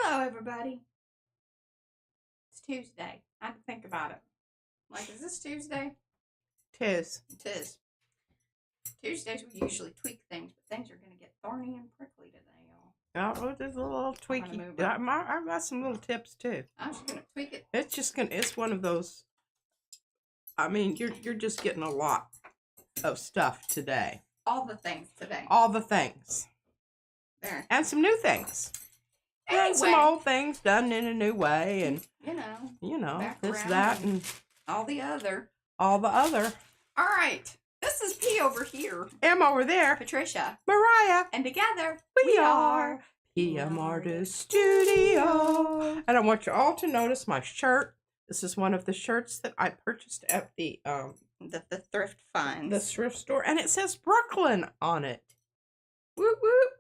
Hello, everybody. It's Tuesday. I had to think about it. Like, is this Tuesday? Tis. It is. Tuesdays we usually tweak things, but things are going to get thorny and prickly today, y'all. Oh, there's a little tweaky. I've got some little tips too. I'm just going to tweak it. It's one of those. I mean, you're just getting a lot of stuff today. All the things today. All the things. There. And some new things. Anyway, and some old things done in a new way, and you know, this, that, and all the other. All the other. All right. This is P over here. M over there. Patricia. Mariah. And together we are PM Artist Studio. And I want you all to notice my shirt. This is one of the shirts that I purchased at the thrift finds. The thrift store, and it says Brooklyn on it. Whoop whoop.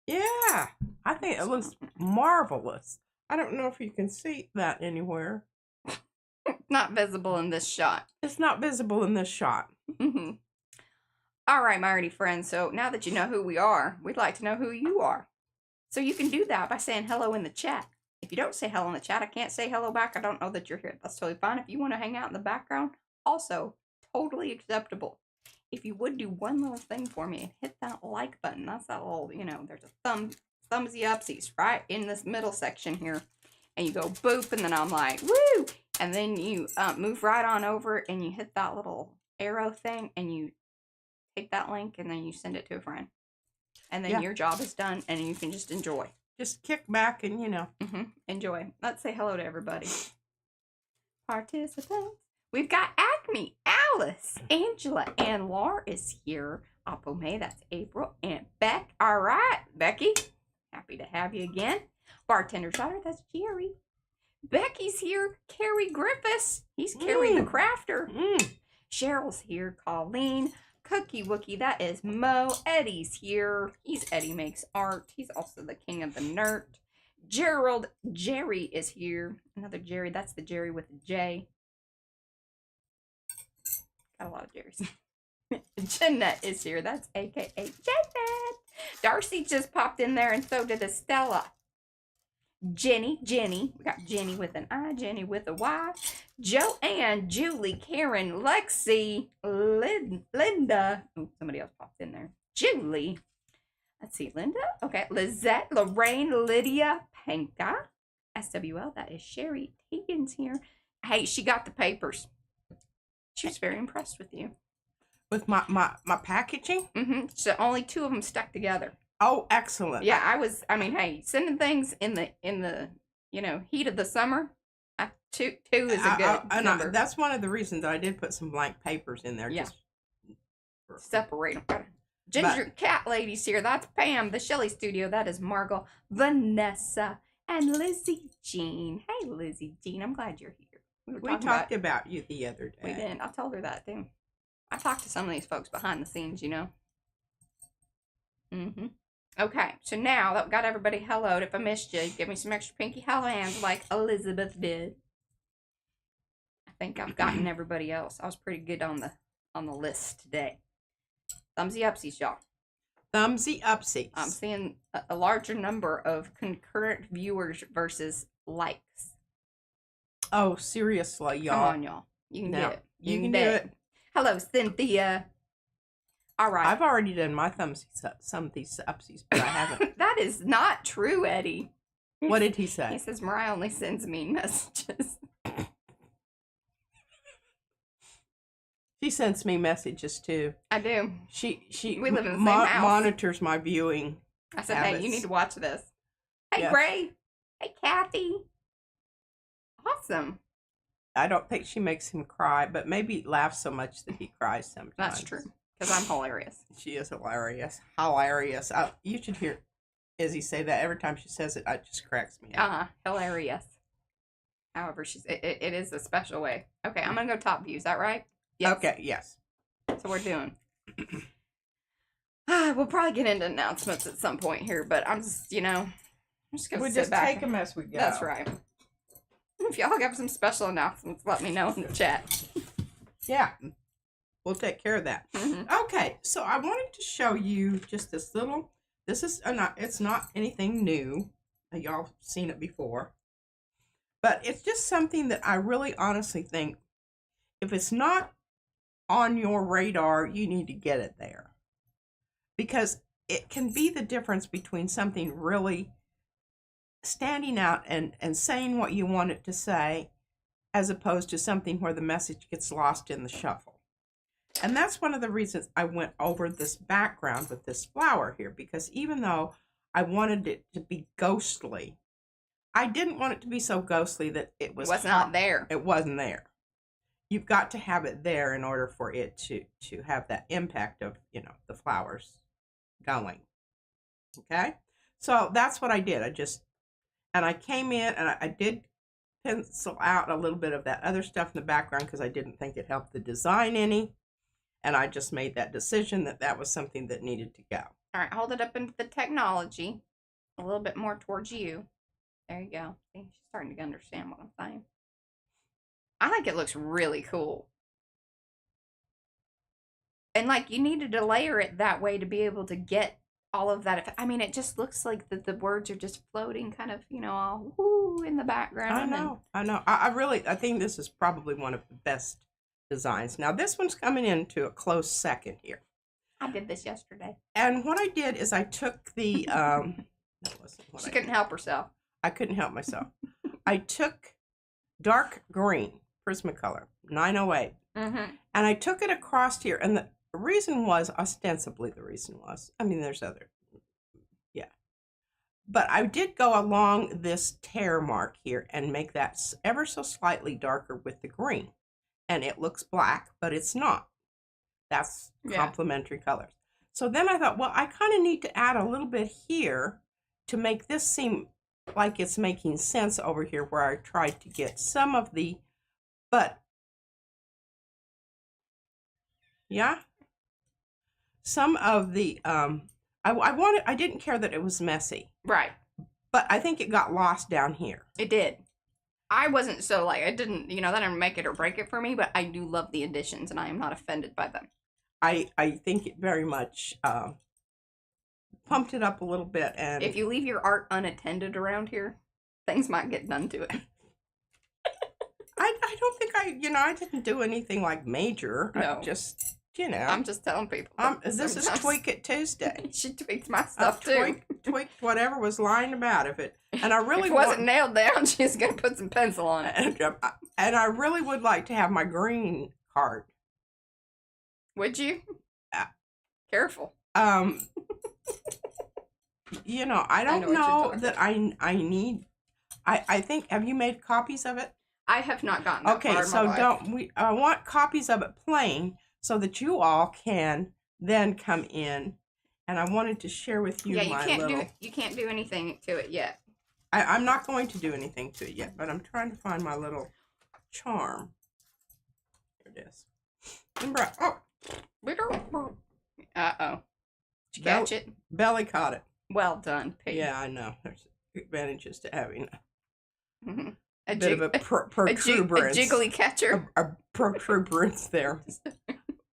Yeah, I think it looks marvelous. I don't know if you can see that anywhere. Not visible in this shot. It's not visible in this shot. Mm-hmm. All right, my Arty friends. So now that you know who we are, we'd like to know who you are. So you can do that by saying hello in the chat. If you don't say hello in the chat, I can't say hello back. I don't know that you're here. That's totally fine. If you want to hang out in the background, also totally acceptable. If you would do one little thing for me and hit that like button. That's that little, there's a thumbsy upsies right in this middle section here. And you go boop, and then I'm like, woo! And then you move right on over and you hit that little arrow thing and you take that link and then you send it to a friend. And then your job is done and you can just enjoy. Just kick back and, enjoy. Let's say hello to everybody. Participants. We've got Acme, Alice, Angela, and Laura is here. Oppo May, that's April, and Beck. All right, Becky. Happy to have you again. Bartender's daughter, that's Jerry. Becky's here. Carrie Griffiths. He's Carrie the Crafter. Cheryl's here. Colleen. Cookie Wookie, that is Mo. Eddie's here. He's Eddie Makes Art. He's also the king of the nerd. Gerald. Jerry is here. Another Jerry. That's the Jerry with a J. Got a lot of Jerrys. Jeanette is here. That's AKA Jeanette. Darcy just popped in there, and so did Estella. Jenny. We got Jenny with an I, Jenny with a Y. Joanne, Julie, Karen, Lexi, Linda. Oh, somebody else popped in there. Julie. Let's see, Linda. Okay, Lizette, Lorraine, Lydia, Panka. SWL, that is Sherry. Tegan's here. Hey, she got the papers. She was very impressed with you. With my packaging? Mm-hmm. So only 2 of them stuck together. Oh, excellent. Yeah, hey, sending things in the heat of the summer, 2 is a good number. That's one of the reasons that I did put some blank papers in there. Yeah. Just separate them. Ginger Cat Lady's here. That's Pam. The Shelley Studio. That is Margot, Vanessa, and Lizzie Jean. Hey, Lizzie Jean. I'm glad you're here. We talked about you the other day. We did. I told her that, too. I talked to some of these folks behind the scenes, Mm-hmm. Okay, so now that we got everybody helloed, if I missed you, give me some extra pinky hello hands like Elizabeth did. I think I've gotten everybody else. I was pretty good on the list today. Thumbsy upsies, y'all. Thumbsy upsies. I'm seeing a larger number of concurrent viewers versus likes. Oh, seriously, y'all. Come on, y'all. You can get it. You can do it. Hello, Cynthia. All right. I've already done my some of these upsies, but I haven't. That is not true, Eddie. What did he say? He says Mariah only sends mean messages. She sends me messages too. I do. We live in the same house. Monitors my viewing. I said, hey, you need to watch this. Hey, yes. Gray. Hey, Kathy. Awesome. I don't think she makes him cry, but maybe laughs so much that he cries sometimes. That's true. Because I'm hilarious. She is hilarious. Hilarious. You should hear Izzy say that every time she says it. It just cracks me up. Hilarious. However, it is a special way. Okay, I'm going to go top view. Is that right? Yes. Okay, yes. So we're doing. We'll probably get into announcements at some point here, but I'm just, I'm just going to sit back. Take them as we go. That's right. If y'all have some special announcements, let me know in the chat. Yeah. We'll take care of that. Mm-hmm. Okay, so I wanted to show you just this little, it's not anything new. Y'all seen it before. But it's just something that I really honestly think, if it's not on your radar, you need to get it there. Because it can be the difference between something really standing out and saying what you want it to say, as opposed to something where the message gets lost in the shuffle. And that's one of the reasons I went over this background with this flower here, because even though I wanted it to be ghostly, I didn't want it to be so ghostly that it was not there. It wasn't there. You've got to have it there in order for it to have that impact of, the flowers going. Okay? So that's what I did. I came in and I did pencil out a little bit of that other stuff in the background because I didn't think it helped the design any. And I just made that decision that was something that needed to go. All right, hold it up into the technology a little bit more towards you. There you go. See, she's starting to understand what I'm saying. I think it looks really cool. And like, you needed to layer it that way to be able to get all of that. I mean, it just looks like the words are just floating kind of, all woo in the background. I know. I think this is probably one of the best designs. Now, this one's coming into a close second here. I did this yesterday. And what I did is I took the, she couldn't help herself. I couldn't help myself. I took dark green Prismacolor 908, and I took it across here. And the reason was, ostensibly the reason was, I mean, there's other, but I did go along this tear mark here and make that ever so slightly darker with the green. And it looks black, but it's not. That's complementary colors. So then I thought, well, I kind of need to add a little bit here to make this seem like it's making sense over here, where I tried to get some of the, some of the, I didn't care that it was messy. Right. But I think it got lost down here. It did. I wasn't so I didn't, that didn't make it or break it for me, but I do love the additions and I am not offended by them. I think it very much pumped it up a little bit. And if you leave your art unattended around here, things might get done to it. I don't think I didn't do anything like major. No. I just, I'm just telling people. This is Tweak It Tuesday. She tweaked my stuff too. Tweaked whatever was lying about and I really if it wasn't nailed down, she's gonna put some pencil on it. And I really would like to have my green card. Would you? Careful. I don't know that I need. I think, have you made copies of it? I have not gotten that far in my life. I want copies of it plain so that you all can then come in, and I wanted to share with you you can't do anything to it yet. I'm not going to do anything to it yet, but I'm trying to find my little charm. Here it is. Remember, uh-oh. Did you catch it? Belly caught it. Well done, Pete. Yeah, I know. There's advantages to having a bit of a protuberance. A jiggly catcher. A protuberance there.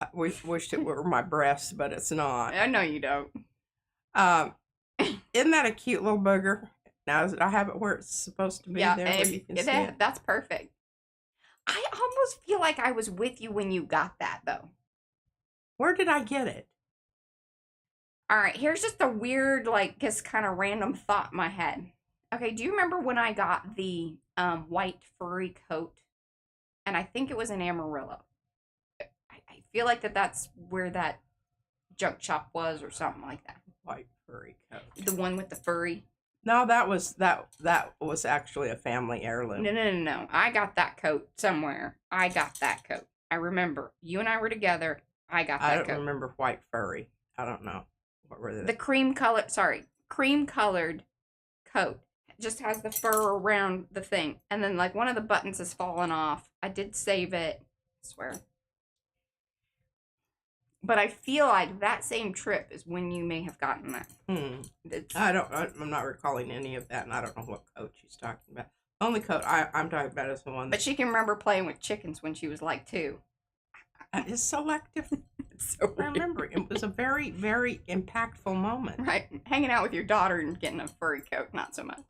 I wished it were my breasts, but it's not. I know you don't. Isn't that a cute little booger? Now, I have it where it's supposed to be there where you can see it. That's perfect. I almost feel like I was with you when you got that, though. Where did I get it? All right, here's just a weird, just kind of random thought in my head. Okay, do you remember when I got the white furry coat? And I think it was in Amarillo. I feel like that's where that junk shop was or something like that. White furry coat. The one with the furry. No, that was actually a family heirloom. No. I got that coat somewhere. I got that coat. I remember. You and I were together. I got that coat. I don't remember white furry. I don't know. What were they? The cream colored coat. It just has the fur around the thing. And then one of the buttons has fallen off. I did save it. I swear. But I feel like that same trip is when you may have gotten that. I'm not recalling any of that, and I don't know what coat she's talking about. The only coat I'm talking about is the one But she can remember playing with chickens when she was 2. That is selective. So I remember. It was a very, very impactful moment. Right. Hanging out with your daughter and getting a furry coat, not so much.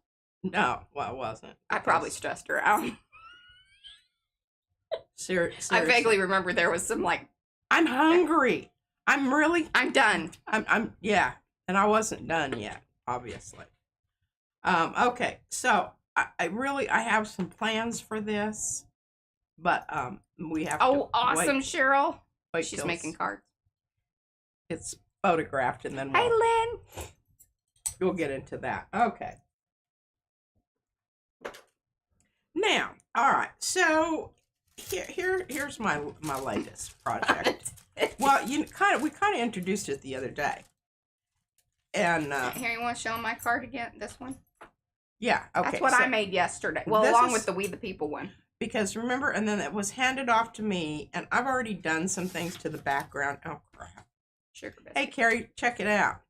No, well, it wasn't. I probably stressed her out. Seriously. I vaguely remember there was some like, I'm hungry. I'm done. Yeah. And I wasn't done yet, obviously. Okay. So I have some plans for this, but, we have to awesome, wait, Cheryl. wait She's till making cards. it's photographed and then Hey, Lynn. we'll get into that. Okay. Now, all right. So here's my latest project. Well, we kind of introduced it the other day, and Here, you want to show 'em my card again? This one. yeah, okay. That's what I made yesterday. Well, along with the We the People one. Because remember, and then it was handed off to me, and I've already done some things to the background. Oh crap! Sugar biscuit. Hey, Carrie, check it out.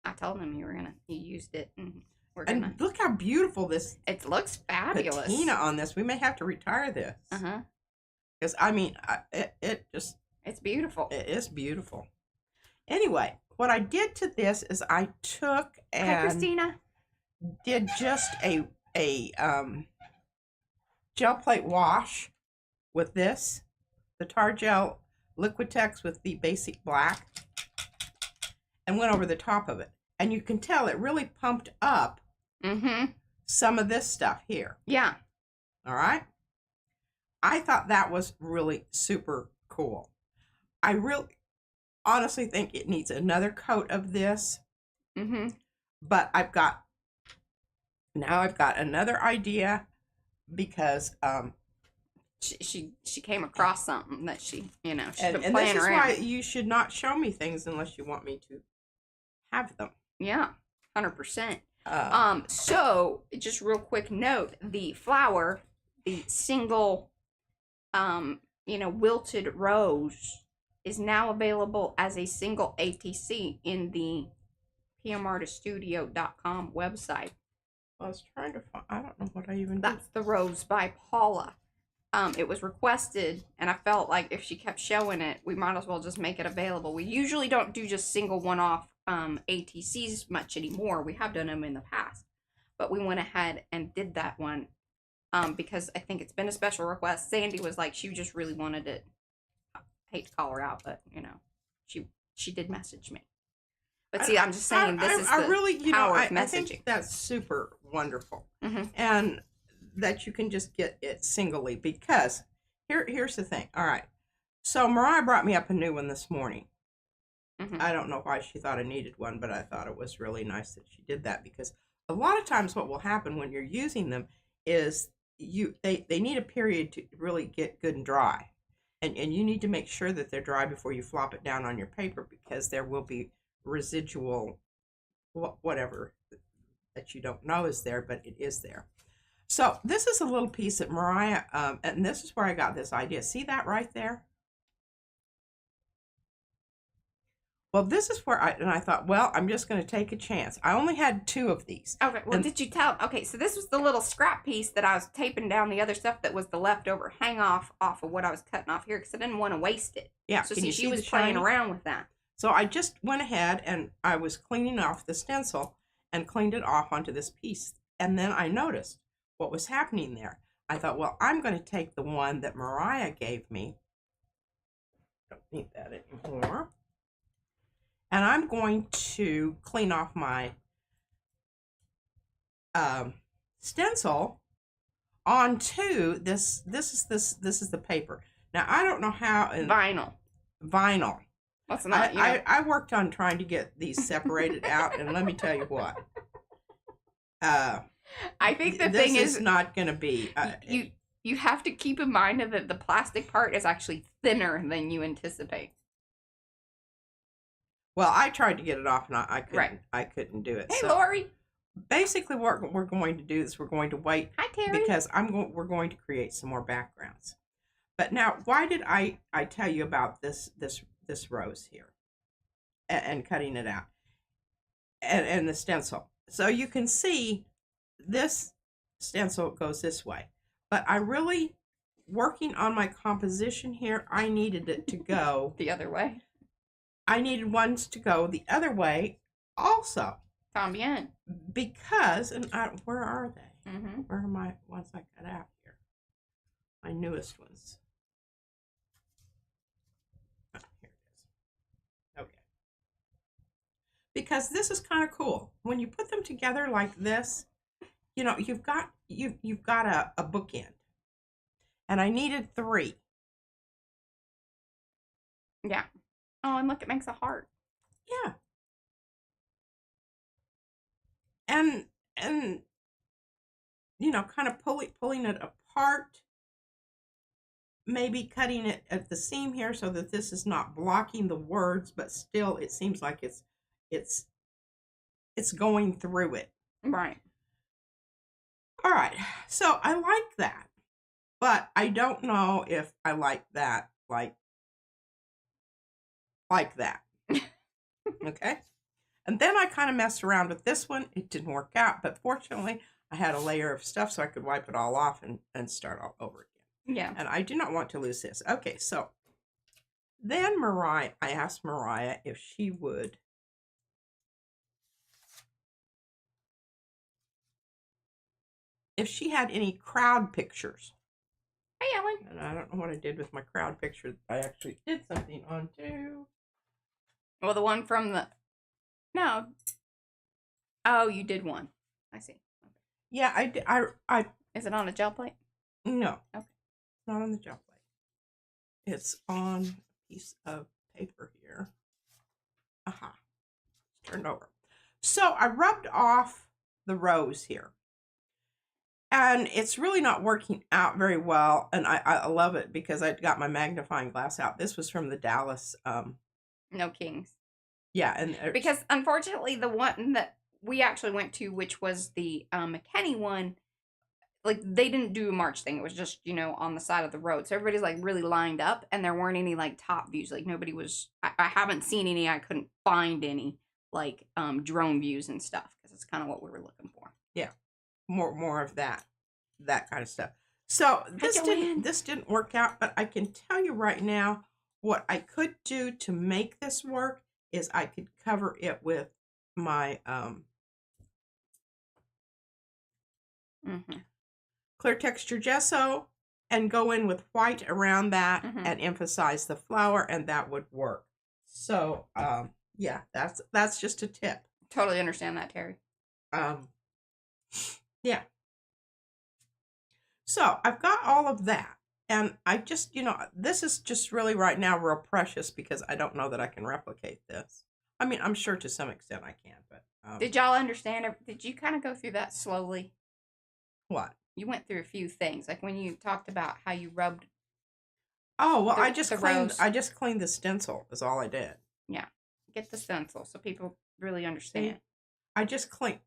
I told him you used it, and we're gonna. And look how beautiful this. It looks fabulous. Patina on this. We may have to retire this. Because I mean, it's beautiful. It is beautiful. Anyway, what I did to this is I took and Hi, Christina. did just a gel plate wash with this, the tar gel Liquitex with the basic black, and went over the top of it. And you can tell it really pumped up some of this stuff here. Yeah. All right. I thought that was really super cool. I really honestly think it needs another coat of this. But I've got another idea because she came across something that she been and playing this is around. why you should not show me things unless you want me to have them. Yeah, 100%. So just real quick note: the flower, the single, wilted rose, is now available as a single ATC in the pmartiststudio.com website. I was trying to find. I don't know what I even did. That's the rose by Paula. It was requested, and I felt like if she kept showing it, we might as well just make it available. We usually don't do just single one-off ATCs much anymore. We have done them in the past, but we went ahead and did that one because I think it's been a special request. Sandy was like, she just really wanted it. I hate to call her out, but she did message me. But see, I'm just saying this is the power of messaging. I think that's super wonderful, and that you can just get it singly, because here's the thing. All right, so Mariah brought me up a new one this morning. I don't know why she thought I needed one, but I thought it was really nice that she did that, because a lot of times what will happen when you're using them is they need a period to really get good and dry, and you need to make sure that they're dry before you flop it down on your paper, because there will be residual whatever that you don't know is there, but it is there. So this is a little piece that Mariah, and this is where I got this idea. See that right there? Well, this is where I thought, well, I'm just going to take a chance. I only had 2 of these. Okay, well, did you tell? Okay, so this was the little scrap piece that I was taping down the other stuff that was the leftover hang off of what I was cutting off here, because I didn't want to waste it. Yeah, so see, she was playing around with that. So I just went ahead and I was cleaning off the stencil and cleaned it off onto this piece. And then I noticed what was happening there. I thought, well, I'm going to take the one that Mariah gave me. Don't need that anymore. And I'm going to clean off my stencil onto this. This is the paper. Now I don't know how. Vinyl. What's not? I worked on trying to get these separated out, and let me tell you what. I think the thing is not going to be. You have to keep in mind that the plastic part is actually thinner than you anticipate. Well, I tried to get it off, and I couldn't. Right. I couldn't do it. Hey, so, Lori. Basically, what we're going to do is we're going to wait. Hi, Terry. Because we're going to create some more backgrounds. But now, why did I tell you about this rose here, and cutting it out, and the stencil? So you can see this stencil goes this way, but I really, working on my composition here, I needed it to go the other way. I needed ones to go the other way also. Tambien. Because, and where are they? Mm-hmm. Where are my ones I cut out here? My newest ones. Oh, here it is. Okay. Because this is kind of cool. When you put them together like this, you know, you've got a bookend. And I needed 3. Yeah. Oh, and look, it makes a heart. Yeah. And you know, kind of pulling it apart, maybe cutting it at the seam here so that this is not blocking the words, but still it seems like it's going through it. Right. All right. So I like that. But I don't know if I like that like that. Okay? And then I kind of messed around with this one. It didn't work out, but fortunately, I had a layer of stuff so I could wipe it all off and start all over again. Yeah. And I do not want to lose this. Okay, so then I asked Mariah if she would had any crowd pictures. Hey, Ellen. And I don't know what I did with my crowd picture. I actually did something on too. Well, the one from the... No. Oh, you did one. I see. Okay. Yeah, I did. I Is it on a gel plate? No. Okay. It's not on the gel plate. It's on a piece of paper here. Aha. It's turned over. So I rubbed off the rose here. And it's really not working out very well. And I love it because I got my magnifying glass out. This was from the Dallas. No Kings. Yeah. And because unfortunately, the one that we actually went to, which was the McKinney one, like they didn't do a march thing. It was just, you know, on the side of the road. So everybody's like really lined up and there weren't any like top views. Like nobody was, I haven't seen any. I couldn't find any like drone views and stuff because it's kind of what we were looking for. Yeah. More of that kind of stuff. So this didn't work out, but I can tell you right now what I could do to make this work is I could cover it with my clear texture gesso and go in with white around that and emphasize the flower, and that would work. So yeah, that's just a tip. Totally understand that, Terry. Yeah. So I've got all of that. And I just, you know, this is just really right now real precious because I don't know that I can replicate this. I mean, I'm sure to some extent I can, but. Did y'all understand? Did you kind of go through that slowly? What? You went through a few things, like when you talked about how you rubbed. Oh, well, I just cleaned the stencil is all I did. Yeah. Get the stencil so people really understand. I just cleaned.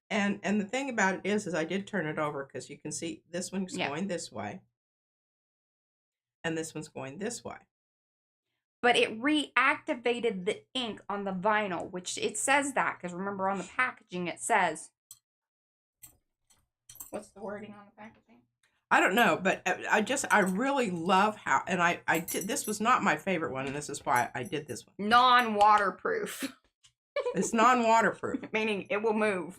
And the thing about it is I did turn it over because you can see this one's going this way. And this one's going this way. But it reactivated the ink on the vinyl, which it says that. Because remember on the packaging it says. What's the wording on the packaging? I don't know, but I really love how, and I did, this was not my favorite one, and this is why I did this one. Non-waterproof. It's non-waterproof. Meaning it will move.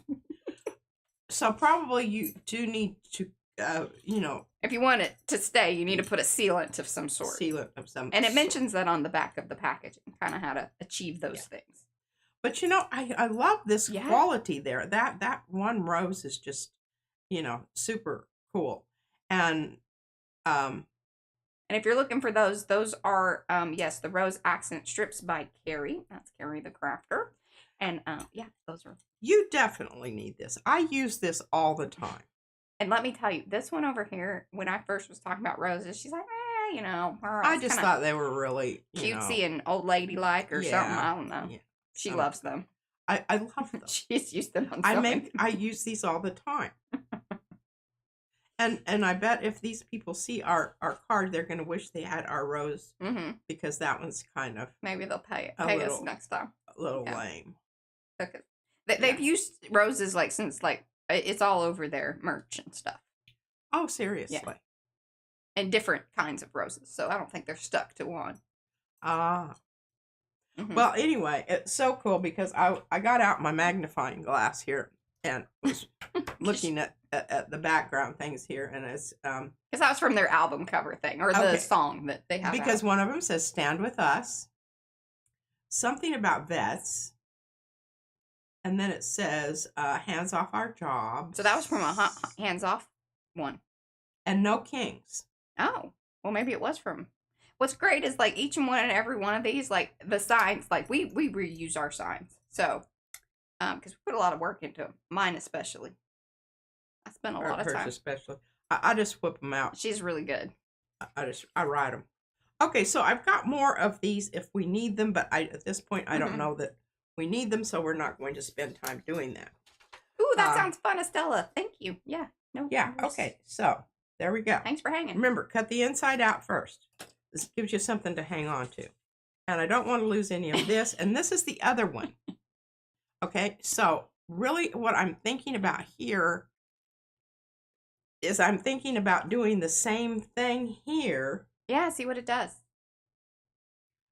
So probably you do need to, you know. If you want it to stay, you need to put a sealant of some sort. Sealant of some And it mentions that on the back of the packaging, kind of how to achieve those things. But you know, I love this quality there. That one rose is just, you know, super cool. And if you're looking for those are yes, the rose accent strips by Carrie. That's Carrie the Crafter. And yeah, those are. You definitely need this. I use this all the time. And let me tell you, this one over here, when I first was talking about roses, she's like, you know. I just thought they were really cutesy and old lady like or something. I don't know. Yeah, she loves them. I love them. She's used them on something. I use these all the time. And I bet if these people see our card, they're going to wish they had our rose because that one's kind of maybe they'll pay us next time. A little lame. Okay. They've used roses like since like it's all over their merch and stuff. Oh, seriously? Yeah. And different kinds of roses, so I don't think they're stuck to one. Ah. Mm-hmm. Well, anyway, it's so cool because I got out my magnifying glass here and was looking at the background things here, and it's because that was from their album cover thing, or the Okay. song that they have. because out. one of them says "Stand with Us," something about vets, and then it says "Hands off our jobs." So that was from a hands off one. And no kings. Oh, well, maybe it was from. What's great is like each one and every one of these, like the signs, like we reuse our signs. So, because we put a lot of work into them, mine especially. I spent a lot of Hers time. especially. I just whip them out. She's really good. I write them. Okay, so I've got more of these if we need them, but at this point I don't know that we need them, so we're not going to spend time doing that. Ooh, that sounds fun, Estella. Thank you. Yeah. No. Yeah. worries. Okay. So there we go. Thanks for hanging. Remember, cut the inside out first. This gives you something to hang on to, and I don't want to lose any of this. And this is the other one. Okay. So really, what I'm thinking about here is I'm thinking about doing the same thing here Yeah. See what it does.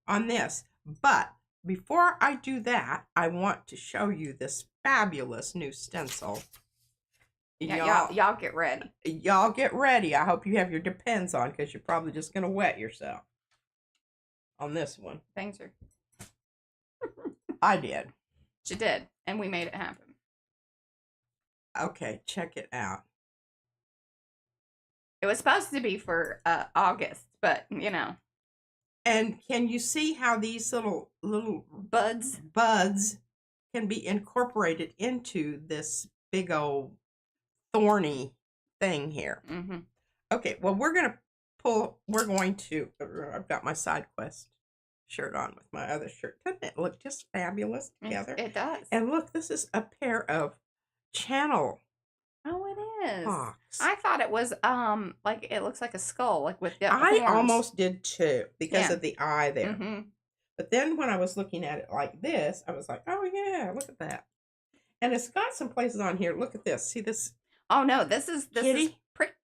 on this. But before I do that, I want to show you this fabulous new stencil. Yeah, y'all get ready. Y'all get ready. I hope you have your Depends on, because you're probably just going to wet yourself on this one. Things are. I did. She did, and we made it happen. Okay, check it out. It was supposed to be for August, but you know. And can you see how these little buds can be incorporated into this big old thorny thing here? Mm-hmm. Okay, well, I've got my side quest shirt on with my other shirt. Doesn't it look just fabulous together? It does. And look, this is a pair of channel Oh, it is. hawks. I thought it was like it looks like a skull, like with the I horns. almost did too, because Yeah. of the eye there. Mm-hmm. But then when I was looking at it like this, I was like, oh yeah, look at that. And it's got some places on here. Look at this. See this? Oh no, this is Kitty?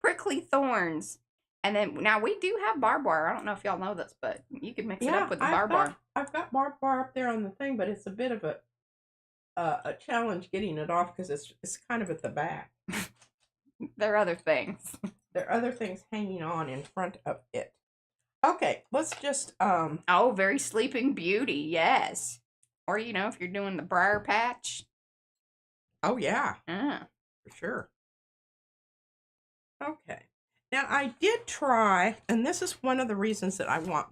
prickly thorns. And then now we do have barbed wire. I don't know if y'all know this, but you could mix it up with the barbed wire. I've got barbed wire up there on the thing, but it's a bit of a challenge getting it off because it's kind of at the back. There are other things. There are other things hanging on in front of it. Okay, let's just Oh, very Sleeping Beauty, yes. Or you know, if you're doing the briar patch. Oh yeah, Ah. for sure. Okay. Now I did try, and this is one of the reasons that I want.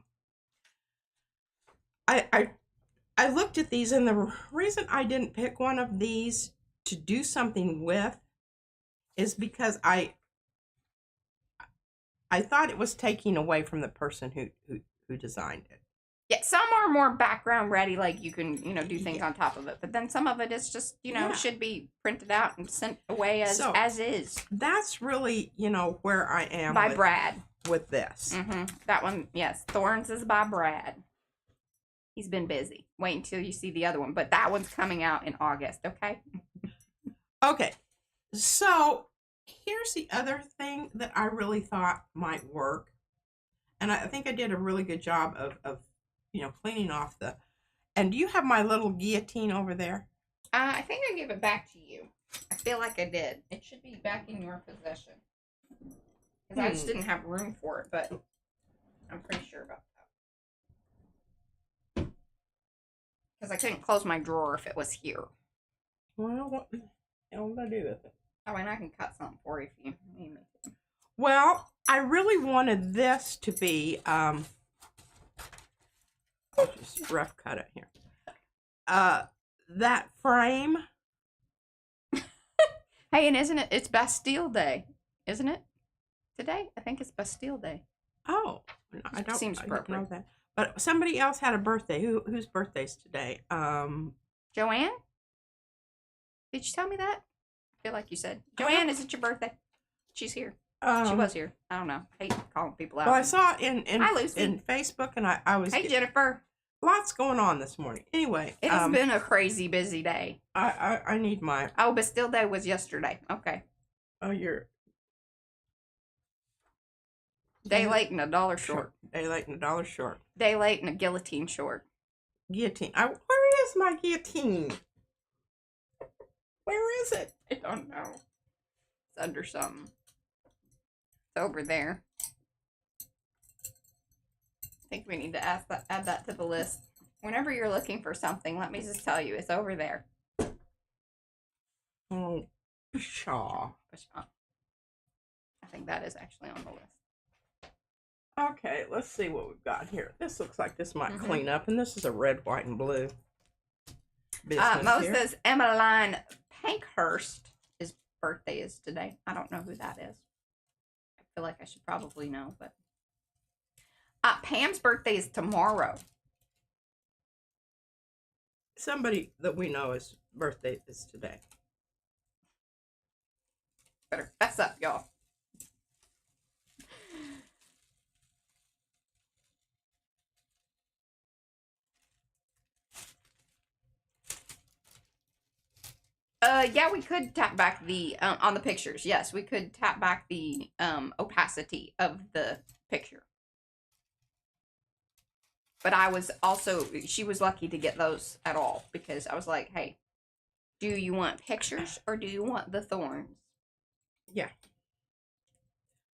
I looked at these, and the reason I didn't pick one of these to do something with is because I thought it was taking away from the person who designed it. Yeah, some are more background ready, like you can, you know, do things on top of it. But then some of it is just, you know, should be printed out and sent away as is. That's really, you know, where I am By Brad. with this. Mm-hmm. That one, yes. Thorns is by Brad. He's been busy. Wait until you see the other one. But that one's coming out in August, okay? Okay. So here's the other thing that I really thought might work. And I think I did a really good job of you know, cleaning off the... And do you have my little guillotine over there? I think I gave it back to you. I feel like I did. It should be back in your possession. Because I just didn't have room for it, but I'm pretty sure about that. Because I couldn't close my drawer if it was here. Well, what the hell would I do with it? Oh, and I can cut something for you if you need me to. Well, I really wanted this to be... I'll just rough cut it here. That frame. Hey, and isn't it? It's Bastille Day, isn't it? Today, I think it's Bastille Day. Oh, I don't. Seems I don't know appropriate. that. But somebody else had a birthday. Whose birthday's today? Joanne? Did you tell me that? I feel like you said. Joanne, is it your birthday? She's here. She was here. I don't know. I hate calling people out. Well, I saw it Hi, Lucy. in Facebook, and I was. Hey, Jennifer. Lots going on this morning. Anyway, It has been a crazy busy day. I need my. Oh, Bastille Day was yesterday. Okay. Oh, you're. Day late and $1 short. Day late and $1 short. Day late and a guillotine short. Guillotine. Where is my guillotine? Where is it? I don't know. It's under something. It's over there. I think we need to add that to the list. Whenever you're looking for something, let me just tell you, it's over there. Oh, pshaw. I think that is actually on the list. Okay, let's see what we've got here. This looks like this might clean up, and this is a red, white, and blue business Mo here. says Emmeline Pankhurst, his birthday is today. I don't know who that is. I feel like I should probably know, but Pam's birthday is tomorrow. Somebody that we know his birthday is today. Better fess up, y'all. Yeah, we could tap back the, on the pictures. Yes, we could tap back the, opacity of the picture. But I was also, she was lucky to get those at all, because I was like, hey, do you want pictures or do you want the thorns? Yeah.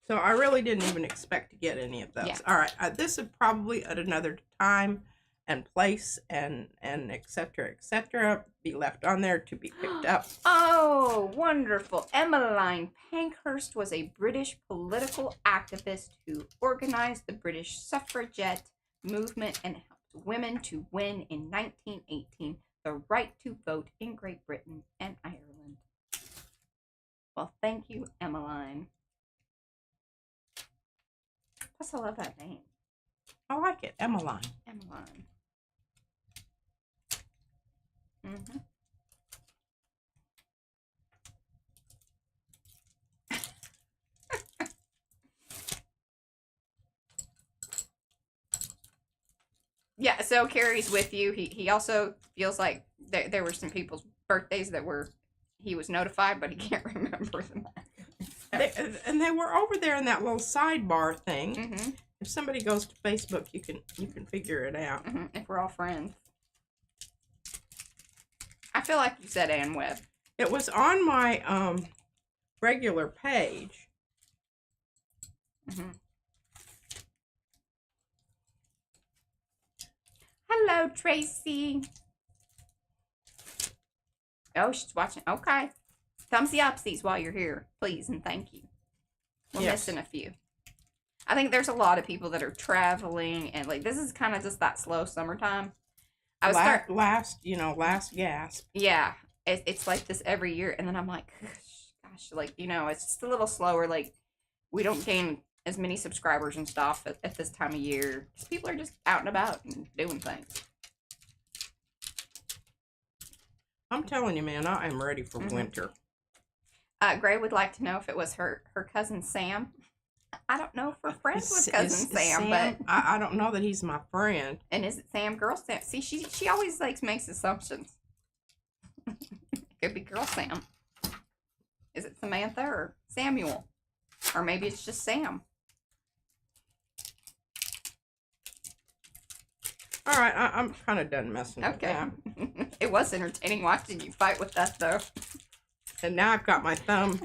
So I really didn't even expect to get any of those. Yeah. All right, this is probably at another time and place and et cetera, be left on there to be picked up. Oh, wonderful. Emmeline Pankhurst was a British political activist who organized the British suffragette movement and helped women to win in 1918 the right to vote in Great Britain and Ireland. Well, thank you, Emmeline. Plus, I love that name. I like it, Emmeline. Emmeline. Yeah, so Carrie's with you. He also feels like there were some people's birthdays that he was notified, but he can't remember them. And they were over there in that little sidebar thing. If somebody goes to Facebook, you can figure it out. If we're all friends. I feel like you said Ann Webb. It was on my regular page. Hello, Tracy. Oh, she's watching. Okay. Thumbsy upsies while you're here, please, and thank you. We're missing a few. I think there's a lot of people that are traveling, and like this is kind of just that slow summertime. I was last gasp. Yeah, it's like this every year, and then I'm like, gosh, like it's just a little slower. Like we don't gain as many subscribers and stuff at this time of year because people are just out and about and doing things. I'm telling you, man, I am ready for winter. Gray would like to know if it was her cousin Sam. I don't know if we're friends with cousin Sam, but I don't know that he's my friend. And is it Sam, girl Sam? See, she always makes assumptions. It could be girl Sam. Is it Samantha or Samuel? Or maybe it's just Sam. All right, I'm kind of done messing with that. It was entertaining watching you fight with that, though. And now I've got my thumb.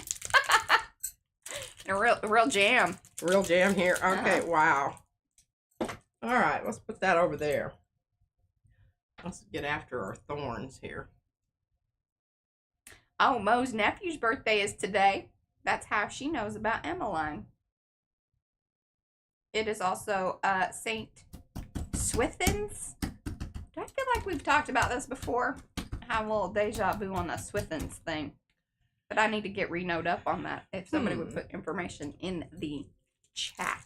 A real jam. Real jam here. Okay, wow. All right, let's put that over there. Let's get after our thorns here. Oh, Mo's nephew's birthday is today. That's how she knows about Emmeline. It is also Saint Swithins. Do I feel like we've talked about this before? I have a little deja vu on the Swithins thing. But I need to get re-noted up on that if somebody would put information in the chat.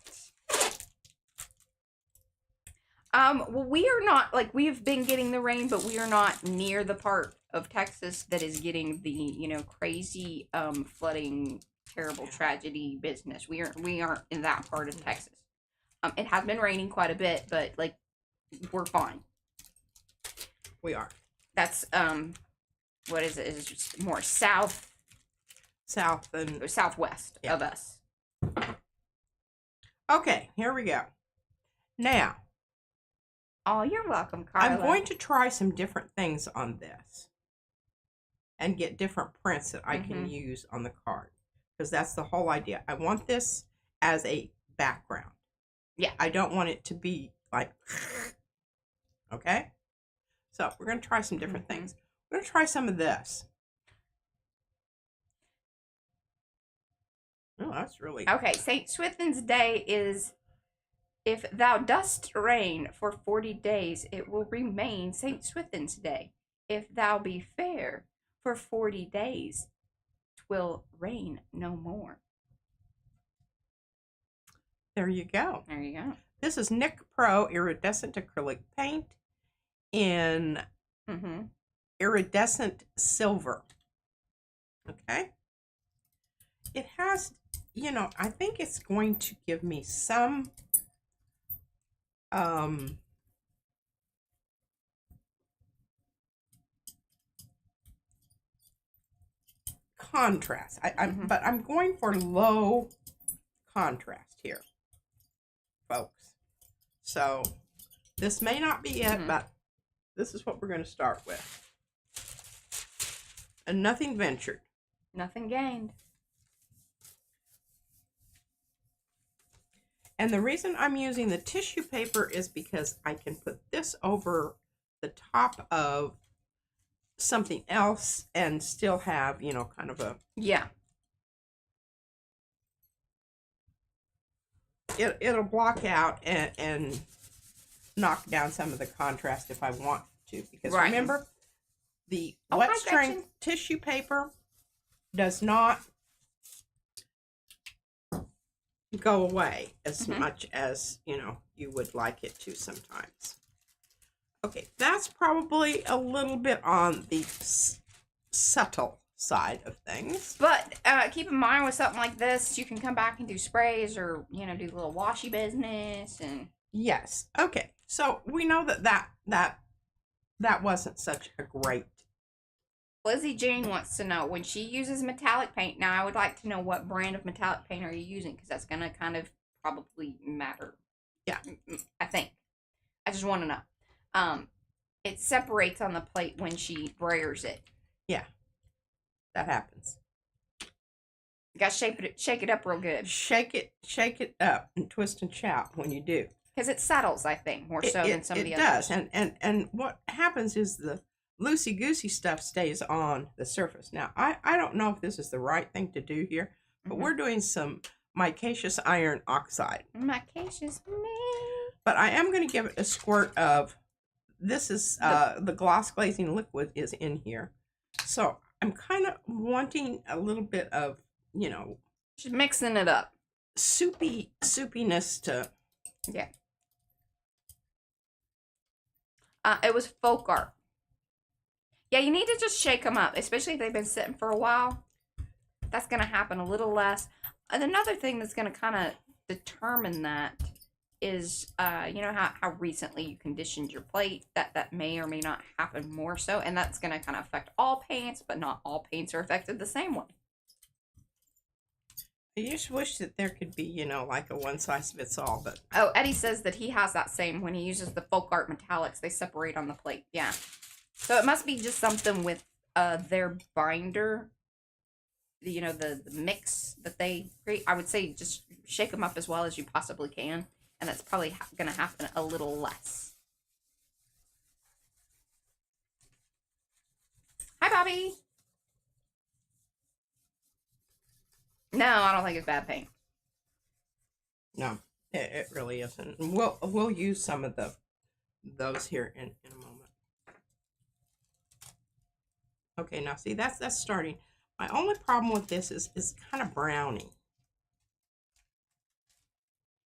Well, we are not, like, we've been getting the rain, but we are not near the part of Texas that is getting the, crazy, flooding, terrible tragedy business. We aren't in that part of Texas. It has been raining quite a bit, but, like, we're fine. We are. That's, what is it? It's just more south and southwest of us. Okay, here we go. Now, Oh, you're welcome, Carla. I'm going to try some different things on this and get different prints that I can use on the card, because that's the whole idea. I want this as a background. Yeah. I don't want it to be like, okay? So we're going to try some different things. We're going to try some of this. Oh, that's really... Okay, St. Swithin's Day is, if thou dost reign for 40 days, it will remain St. Swithin's Day. If thou be fair for 40 days, 'twill rain no more. There you go. There you go. This is Nick Pro Iridescent Acrylic Paint in iridescent silver. Okay. It has, you know, I think it's going to give me some contrast. But I'm going for low contrast here, folks. So this may not be it, but this is what we're going to start with. And nothing ventured. Nothing gained. And the reason I'm using the tissue paper is because I can put this over the top of something else and still have, you know, kind of a... Yeah. It'll block out and knock down some of the contrast if I want to. Because remember, the wet strength tissue paper does not go away as much as, you know, you would like it to sometimes. Okay, that's probably a little bit on the subtle side of things. But keep in mind with something like this, you can come back and do sprays or, you know, do a little washy business. And yes. Okay, so we know that wasn't such a great... Lizzie Jane wants to know, when she uses metallic paint, now I would like to know what brand of metallic paint are you using, because that's going to kind of probably matter. Yeah. I think. I just want to know. It separates on the plate when she brayers it. Yeah. That happens. You got to shake it up real good. Shake it up and twist and shout when you do. Because it settles, I think, more so than some of the It others. does. And what happens is the loosey-goosey stuff stays on the surface. Now, I don't know if this is the right thing to do here, but we're doing some micaceous iron oxide. Micaceous me. But I am going to give it a squirt of, this is, the gloss glazing liquid is in here. So I'm kind of wanting a little bit of, you know, just mixing it up. Soupiness to... Yeah. It was folk art. Yeah, you need to just shake them up, especially if they've been sitting for a while. That's going to happen a little less. And another thing that's going to kind of determine that is, you know, how recently you conditioned your plate. That may or may not happen more so. And that's going to kind of affect all paints, but not all paints are affected the same way. I just wish that there could be, you know, like a one-size-fits-all, but... Oh, Eddie says that he has that same, when he uses the folk art metallics, they separate on the plate. Yeah. So it must be just something with their binder, you know, the mix that they create. I would say just shake them up as well as you possibly can, and that's probably going to happen a little less. Hi, Bobby. No, I don't think it's bad paint. No, it really isn't. We'll use some of those here in a moment. Okay, now see, that's starting. My only problem with this is kind of browny.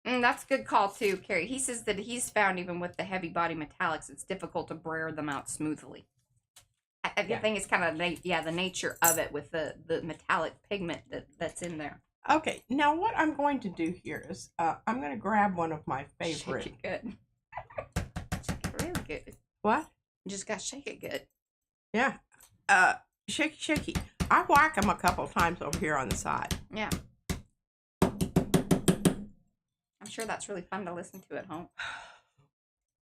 That's a good call too, Carrie. He says that he's found even with the heavy body metallics, it's difficult to brayer them out smoothly. I think it's kind of the nature of it with the metallic pigment that's in there. Okay, now what I'm going to do here is I'm going to grab one of my favorite. Shake it good. Shake it really good. What? You just got to shake it good. Yeah. Shaky. I whack them a couple times over here on the side. Yeah. I'm sure that's really fun to listen to at home.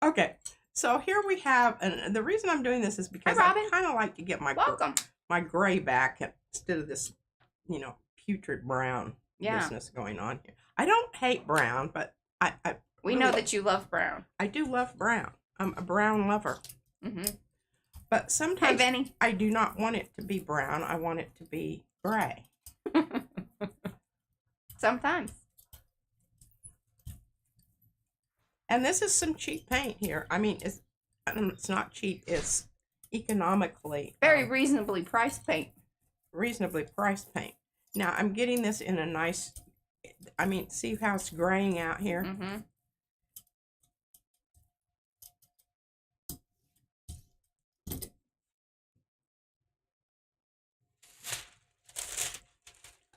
Okay, So here we have, and the reason I'm doing this is because Hi, I Robin. kind of like to get Welcome. my gray back instead of this, putrid brown Yeah. business going on here. I don't hate brown, but We know that you love brown. I do love brown. I'm a brown lover. Mm-hmm. But Hey, sometimes Benny. I do not want it to be brown. I want it to be gray. Sometimes. And this is some cheap paint here. I mean, it's not cheap. It's economically Very reasonably priced paint. reasonably priced paint. Now I'm getting this in a nice. I mean, see how it's graying out here. Mm-hmm.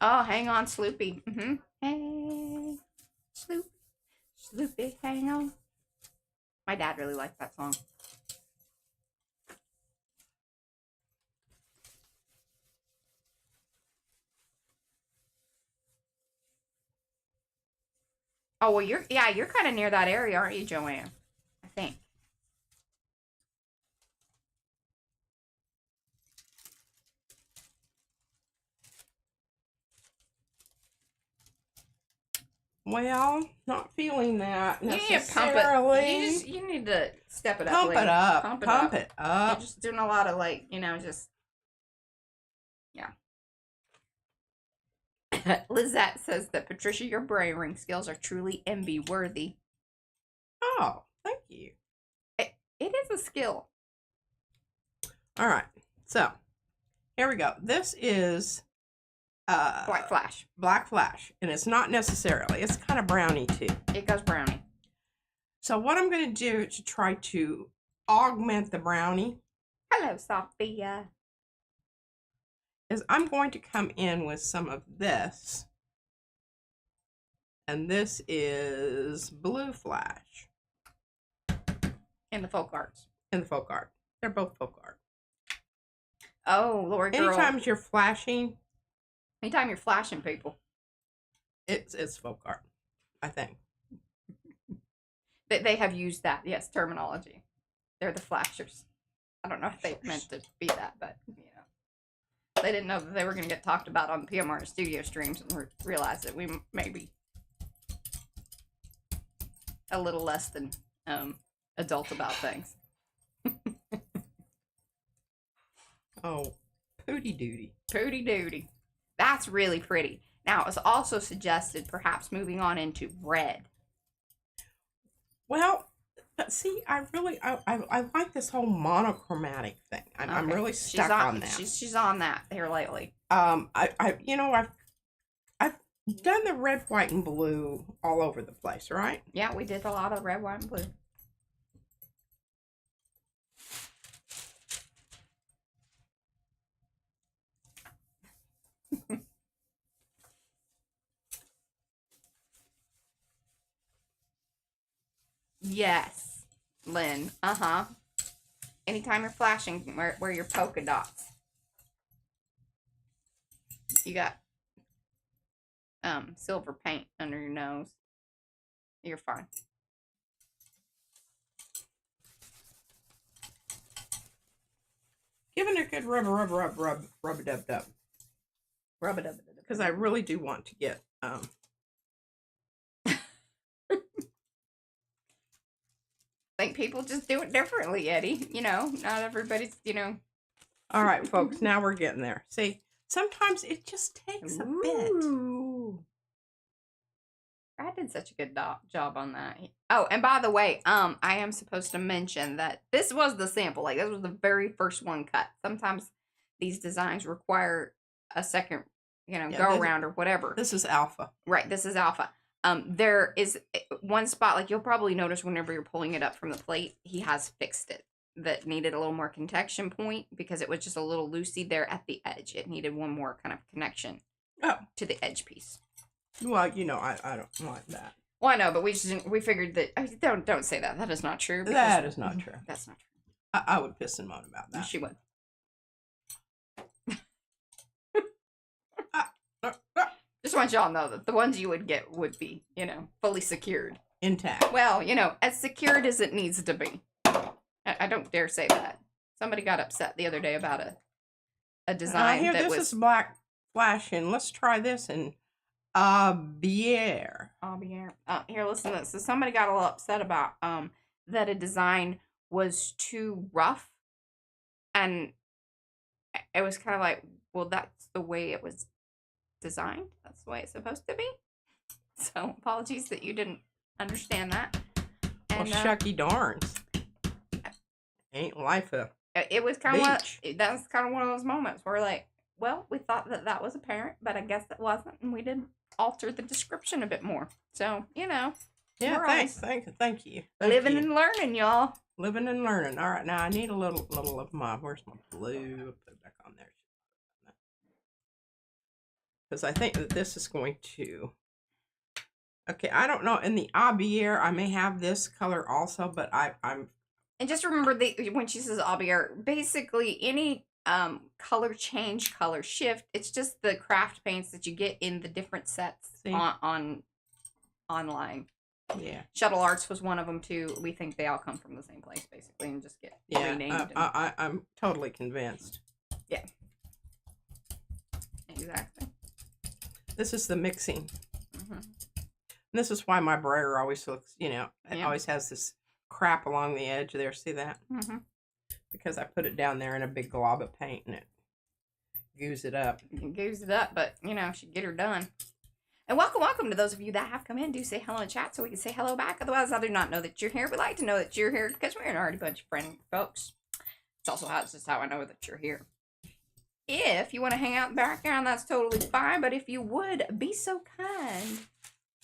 Oh, hang on, Sloopy. Mm-hmm. Hey, Sloopy, hang on. My dad really liked that song. Oh, well, you're kind of near that area, aren't you, Joanne? I think. Well, not feeling that You need to necessarily. pump it. You need to step it up. Pump it lady. up. Pump it You're up. just doing a lot of just. Yeah. Lizette says that Patricia, your brain ring skills are truly envy worthy. Oh, thank you. It is a skill. All right. So, here we go. This is Black Flash. Black Flash, and it's not necessarily. It's kind of browny too. It goes brownie. So what I'm going to do to try to augment the brownie Hello, Sophia. is I'm going to come in with some of this. And this is Blue Flash. In the folk arts. And the folk art. They're both folk art. Oh, Lord girl. Anytime you're flashing, Anytime you're flashing people. it's folk art, I think. They have used that, yes, terminology. They're the flashers. I don't know if they meant to be that, but, They didn't know that they were going to get talked about on PMR Studio streams and realize that we may be a little less than adult about things. Oh, pooty doody. Pooty doody. That's really pretty. Now, it was also suggested perhaps moving on into red. Well, but see, I like this whole monochromatic thing. I'm really stuck on that. She's on that here lately. I've done the red, white, and blue all over the place, right? Yeah, we did a lot of red, white, and blue. Yes, Lynn. Uh-huh. Anytime you're flashing, where your polka dots. You got silver paint under your nose. You're fine. Giving it a good rub a dub dub. Rub it up. Because I really do want to get I think people just do it differently, Eddie. Not everybody's, All right, folks, now we're getting there. See, sometimes it just takes a bit. I did such a good job on that. Oh, and by the way, I am supposed to mention that this was the sample. Like, this was the very first one cut. Sometimes these designs require a second, go around or whatever. This is alpha. Right, this is alpha. There is one spot, like you'll probably notice whenever you're pulling it up from the plate, he has fixed it. That needed a little more connection point because it was just a little loosey there at the edge. It needed one more kind of connection to the edge piece. Well, I don't like that. Well, I know, but we figured that don't say that. That is not true. That is not true. That's not true. I would piss and moan about that. She would. Just want y'all to know that the ones you would get would be, fully secured. Intact. Well, as secured as it needs to be. I don't dare say that. Somebody got upset the other day about a design Here, that this was is black flashing. Let's try this in bière. here, listen to this. So somebody got a little upset about that a design was too rough, and it was kind of like, well, that's the way it was designed. That's the way it's supposed to be. So apologies that you didn't understand that. And Well, shucky darns. Ain't life a it was kind of beach. that's kind of one of those moments where like, well, we thought that that was apparent, but I guess it wasn't, and we did alter the description a bit more. So you know, Yeah, we're thank you. Thank living you. and learning, y'all. Living and learning. All right, now I need a little of my. Where's my blue? Put it back on there. Because I think that this is going to. Okay, I don't know. In the Abier, I may have this color also, but I'm. And just remember when she says Abier, basically any color change, color shift, it's just the craft paints that you get in the different sets on online. Yeah. Shuttle Arts was one of them too. We think they all come from the same place basically and just get renamed. I'm totally convinced. Yeah. Exactly. This is the mixing. This is why my brayer always looks, it always has this crap along the edge there. See that? Because I put it down there in a big glob of paint and it goos it up. You can goose it up, but, she get her done. And welcome to those of you that have come in. Do say hello in chat so we can say hello back. Otherwise, I do not know that you're here. We like to know that you're here because we're an already bunch of friendly folks. It's also just how I know that you're here. If you want to hang out in the background, that's totally fine. But if you would, be so kind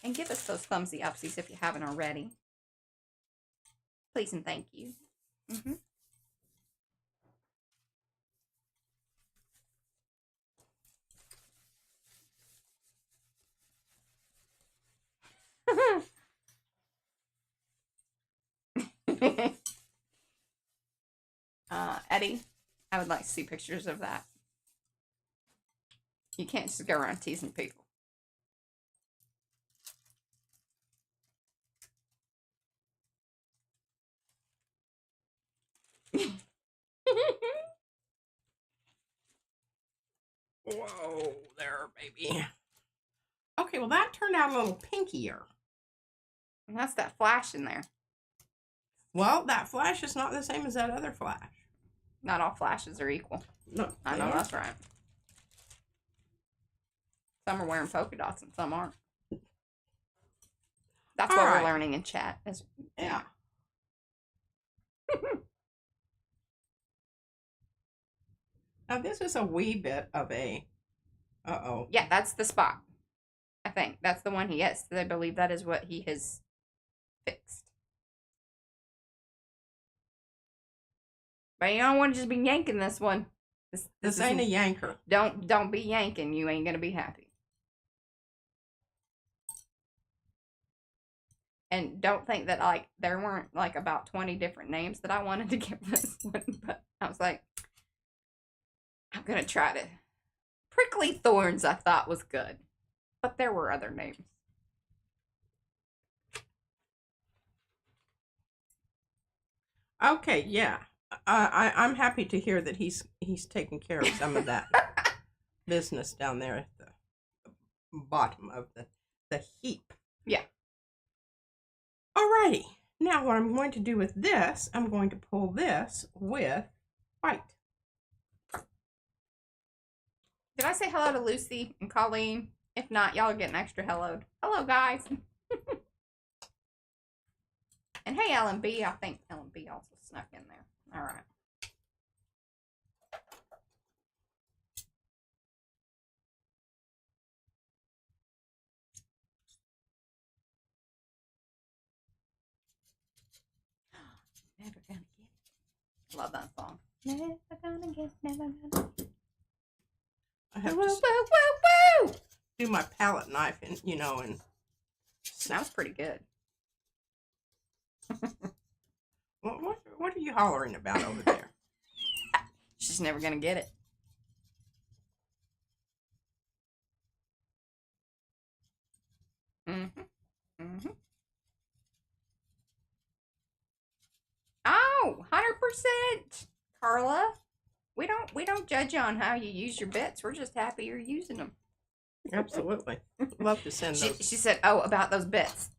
and give us those thumbsy upsies if you haven't already. Please and thank you. Eddie, I would like to see pictures of that. You can't just go around teasing people. Whoa, there, baby. Okay, well, that turned out a little pinkier. And that's that flash in there. Well, that flash is not the same as that other flash. Not all flashes are equal. No, I know that's right. Some are wearing polka dots and some aren't. That's what we're learning in chat. Yeah. Now, this is a wee bit of a... Uh-oh. Yeah, that's the spot. I think. That's the one he has. I believe that is what he has fixed. But you don't want to just be yanking this one. This ain't a yanker. Don't be yanking. You ain't going to be happy. And don't think that, like, there weren't, like, about 20 different names that I wanted to give this one. But I was like, I'm going to try to. Prickly Thorns I thought was good. But there were other names. Okay, yeah. I'm happy to hear that he's taking care of some of that business down there at the bottom of the heap. Yeah. Alrighty. Now what I'm going to do with this, I'm going to pull this with white. Did I say hello to Lucy and Colleen? If not, y'all are getting extra helloed. Hello, guys. And hey, LMB. I think LMB also snuck in there. All right. Never gonna get it. Love that song. Never gonna get, never gonna get. I have woo, to woo, woo, woo! do my palette knife and and That was pretty good. what are you hollering about over there? She's never gonna get it. Oh, 100% Carla. We don't judge you on how you use your bits. We're just happy you're using them. Absolutely. Love to send those. She said, oh, about those bits.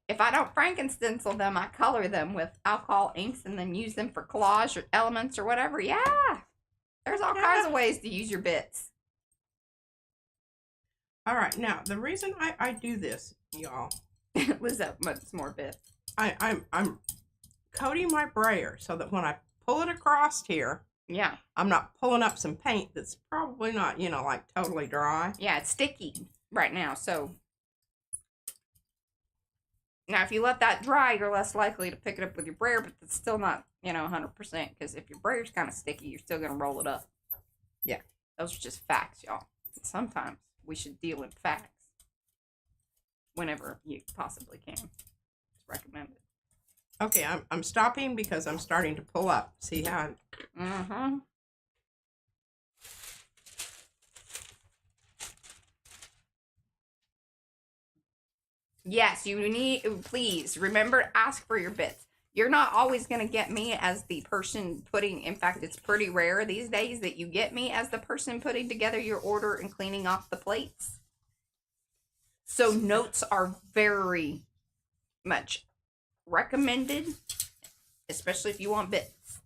If I don't Franken-stencil them, I color them with alcohol inks and then use them for collage or elements or whatever. Yeah. There's all kinds of ways to use your bits. All right. Now, the reason I do this, y'all. Lizette wants more bits. I'm coating my brayer so that when I pull it across here, yeah, I'm not pulling up some paint that's probably not, you know, like totally dry. Yeah, it's sticky right now. So now if you let that dry, you're less likely to pick it up with your brayer, but it's still not, you know, 100%. Because if your brayer's kind of sticky, you're still going to roll it up. Yeah. Those are just facts, y'all. Sometimes we should deal in facts whenever you possibly can. It's recommended. Okay, I'm stopping because I'm starting to pull up. See how? Mm-hmm. Yes, you need, please remember to ask for your bits. You're not always going to get me as the person putting, in fact, it's pretty rare these days that you get me as the person putting together your order and cleaning off the plates. So notes are very much recommended, especially if you want bits.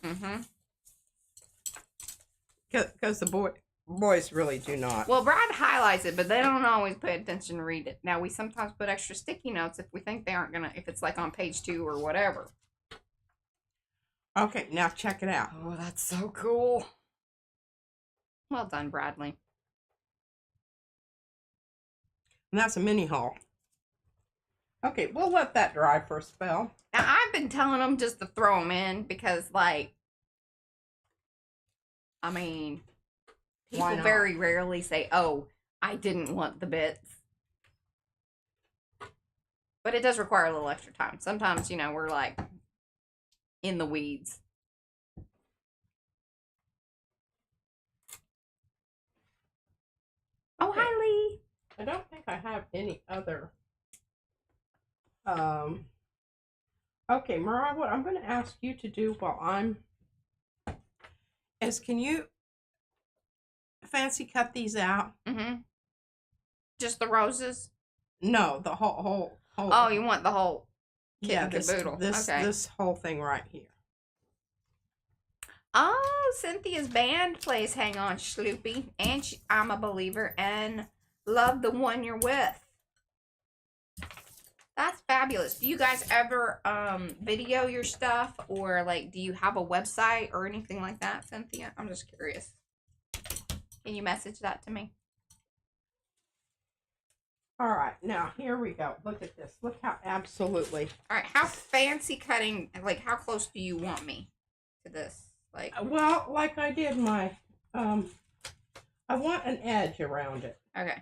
Mm-hmm. Because the boys really do not. Well, Brad highlights it, but they don't always pay attention to read it. Now, we sometimes put extra sticky notes if we think they aren't going to, if it's like on page 2 or whatever. Okay, now check it out. Oh, that's so cool. Well done, Bradley. And that's a mini haul. Okay, we'll let that dry for a spell. Now, I've been telling them just to throw them in because, like, I mean, people very rarely say, oh, I didn't want the bits. But it does require a little extra time. Sometimes, you know, we're, like, in the weeds. Oh, okay. hi, Lee. I don't think I have any other... Okay, Mariah, what I'm going to ask you to do while I'm... is can you fancy cut these out? Mm-hmm. Just the roses? No, the whole Oh, you want the whole kit yeah, and caboodle. This whole thing right here. Oh, Cynthia's band plays Hang On Schloopy, and I'm a Believer, and Love the One You're With. That's fabulous. Do you guys ever video your stuff, or like do you have a website or anything like that, Cynthia? I'm just curious. Can you message that to me? All right, now here we go. Look at this. Look how absolutely. All right, how fancy cutting, like how close do you want me to this? Like, well, like I did my I want an edge around it. Okay.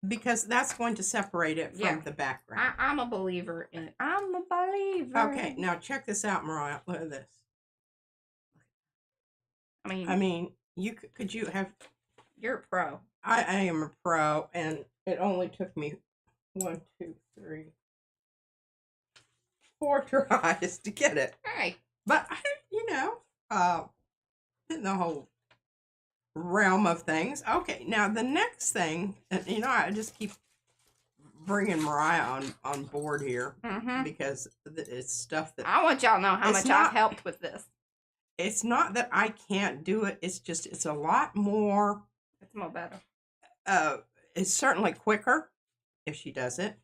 Because that's going to separate it from the background. I'm a believer in it. I'm a believer. Okay, now check this out, Mariah. Look at this. I mean, you could you have... You're a pro. I am a pro, and it only took me 1, 2, 3, 4 tries to get it. Hey. But, you know, in the whole realm of things. Okay, now the next thing, and you know, I just keep bringing Mariah on board here because it's stuff that I want y'all to know how much I've helped with this. It's not that I can't do it. It's just it's a lot more. It's more better. It's certainly quicker if she does it.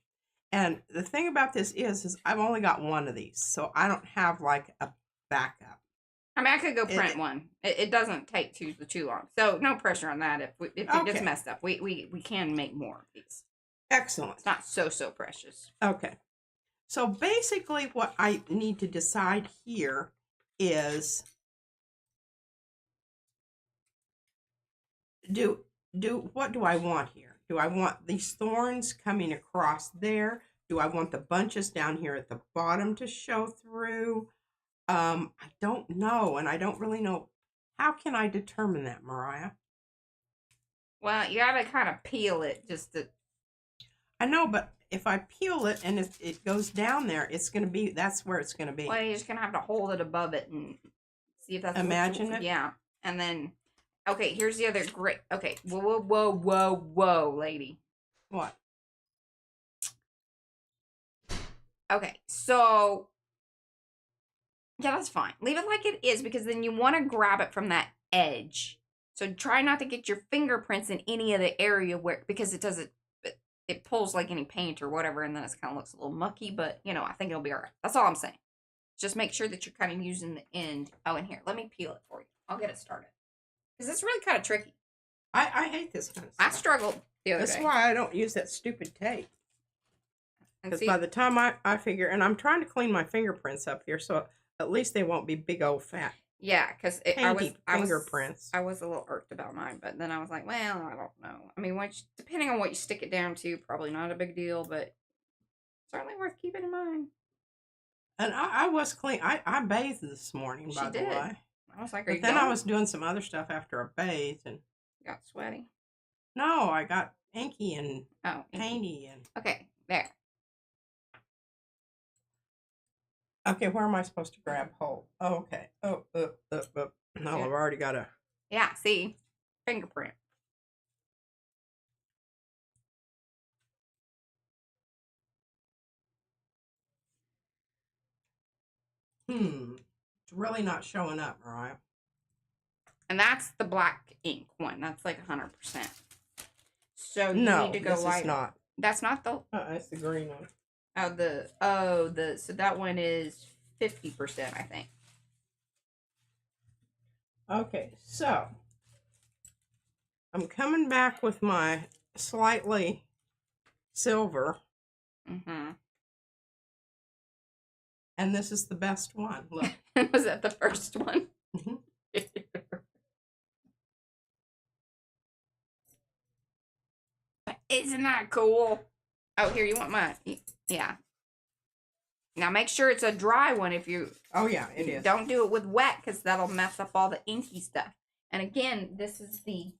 And the thing about this is I've only got one of these, so I don't have like a backup. I mean, I could go print one. It doesn't take too long, so no pressure on that. If it gets messed up, we can make more of these. Excellent. It's not so precious. Okay. So basically, what I need to decide here is what do I want here? Do I want these thorns coming across there? Do I want the bunches down here at the bottom to show through? I don't know, and I don't really know. How can I determine that, Mariah? Well, you gotta kind of peel it just to... I know, but if I peel it and it goes down there, it's going to be, that's where it's going to be. Well, you're just going to have to hold it above it and see if that's... Imagine it. Yeah. And then, okay, here's the other great... Okay, whoa, lady. What? Okay, so... Yeah, that's fine. Leave it like it is, because then you want to grab it from that edge. So try not to get your fingerprints in any of the area where... Because it doesn't... It pulls like any paint or whatever, and then it kind of looks a little mucky, but, you know, I think it'll be all right. That's all I'm saying. Just make sure that you're kind of using the end. Oh, and here, let me peel it for you. I'll get it started. Because it's really kind of tricky. I hate this kind of stuff. I struggled the other day. That's why I don't use that stupid tape. Because by the time I figure, and I'm trying to clean my fingerprints up here, so at least they won't be big old fat. Yeah, because fingerprints. I was a little irked about mine, but then I was like, well, I don't know. I mean, depending on what you stick it down to, probably not a big deal, but certainly worth keeping in mind. And I was clean. I bathed this morning, by the way. I was like, but then I was doing some other stuff after I bathed, and got sweaty. No, I got inky and painty and. Okay, there. Okay, where am I supposed to grab hold? Oh, okay. Oh, no, I've already got a... Yeah, see? Fingerprint. It's really not showing up, Mariah. And that's the black ink one. That's like 100%. So you need to go lighter. No, this is not. That's not the... It's the green one. So that one is 50%, I think. Okay, so I'm coming back with my slightly silver. Mm-hmm. And this is the best one. Look. Was that the first one? Mm-hmm. Isn't that cool? Oh, here, you want my... Yeah. Now, make sure it's a dry one if you... Oh, yeah, it is. Don't do it with wet, because that'll mess up all the inky stuff. And again, this is the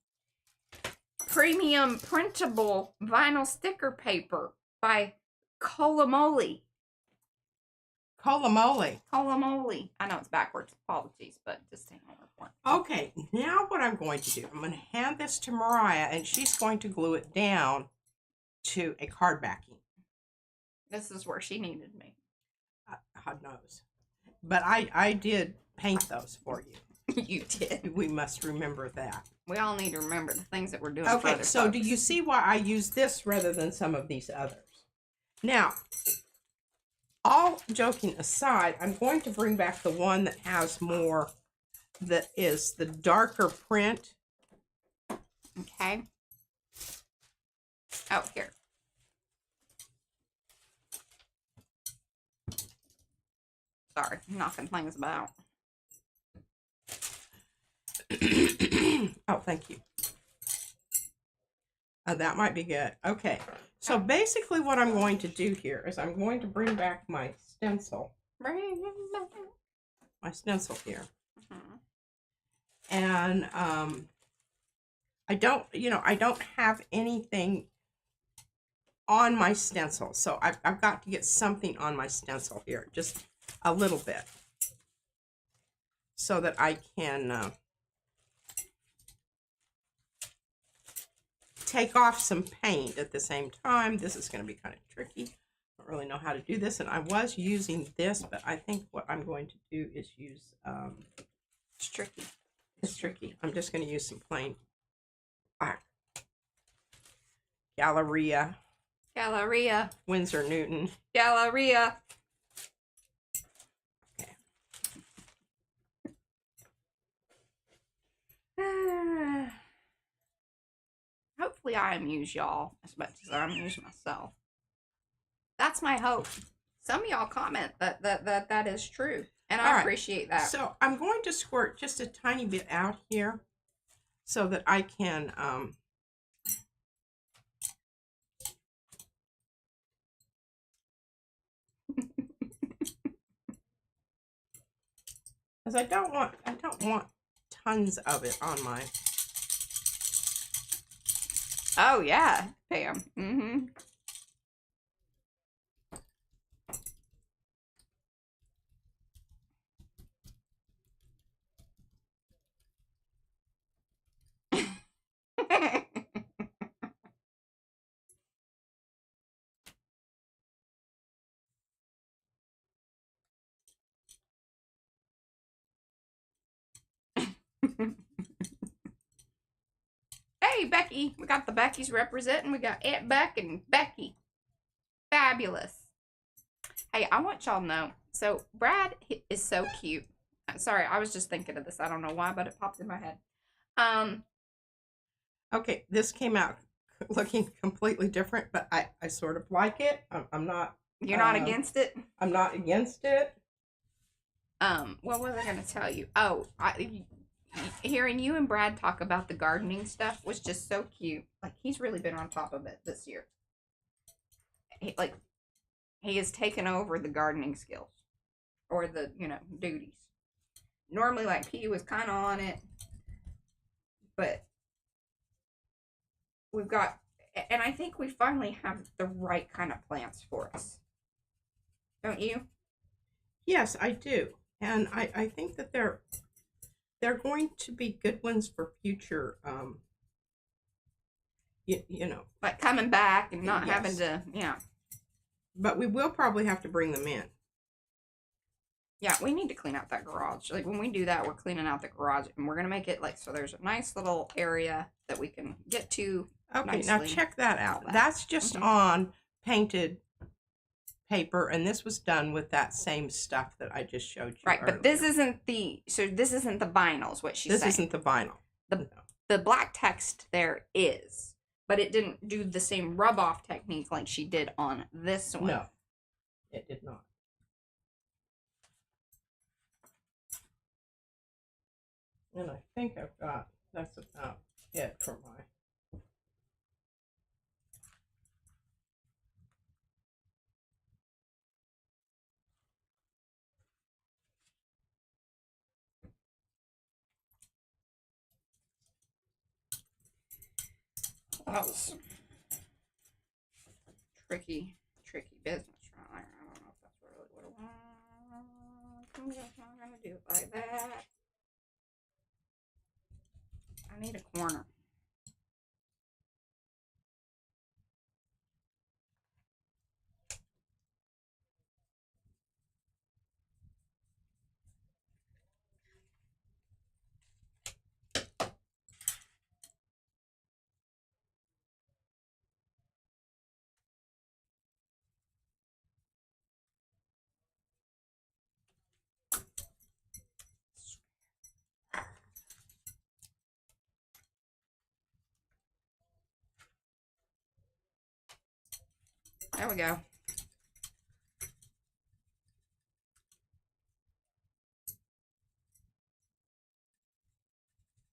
premium printable vinyl sticker paper by Colamoli. Colamoli. Colamoli. I know it's backwards. Apologies, but just hang on for it. Okay, now what I'm going to do, I'm going to hand this to Mariah, and she's going to glue it down to a card backing. This is where she needed me. God knows. But I did paint those for you. You did. We must remember that. We all need to remember the things that we're doing. Okay, so folks. Do you see why I use this rather than some of these others? Now, all joking aside, I'm going to bring back the one that has more, that is the darker print. Okay. Oh, here. Sorry, I'm knocking things about. Oh, thank you. That might be good. Okay, so basically what I'm going to do here is I'm going to bring back my stencil. My stencil here. And I don't have anything on my stencil, so I've got to get something on my stencil here, just a little bit, so that I can take off some paint at the same time. This is going to be kind of tricky. I don't really know how to do this, and I was using this, but I think what I'm going to do is use it's tricky. It's tricky. I'm just going to use some plain black. Galleria. Winsor Newton. Galleria. Okay. Hopefully I amuse y'all as much as I amuse myself. That's my hope. Some of y'all comment that is true. And I appreciate that. So I'm going to squirt just a tiny bit out here so that I can because I don't want tons of it on my... Oh yeah, Pam. Mm-hmm. Hey, Becky. We got the Beckys representing. We got Aunt Beck and Becky. Fabulous. Hey, I want y'all to know. So, Brad is so cute. Sorry, I was just thinking of this. I don't know why, but it popped in my head. Okay, this came out looking completely different, but I sort of like it. I'm not. You're not against it? I'm not against it. What was I going to tell you? Oh, hearing you and Brad talk about the gardening stuff was just so cute. Like, he's really been on top of it this year. He has taken over the gardening skills. Or the, duties. Normally, like, P was kind of on it. But we've got, and I think we finally have the right kind of plants for us. Don't you? Yes, I do. And I think that they're going to be good ones for future, you know. Like coming back and not Yes. having to, But we will probably have to bring them in. Yeah, we need to clean out that garage. Like, when we do that, we're cleaning out the garage. And we're going to make it, like, so there's a nice little area that we can get to Okay, nicely. now check that out. That. That's just on painted paper, and this was done with that same stuff that I just showed you. Right, earlier. but this isn't the vinyls, what she's saying. This isn't the vinyl. The black text there is, but it didn't do the same rub-off technique like she did on this one. No, it did not. And I think that's about it for my. That was tricky business right there. I don't know if that's really what I want. I'm just not going to do it like that. I need a corner. There we go.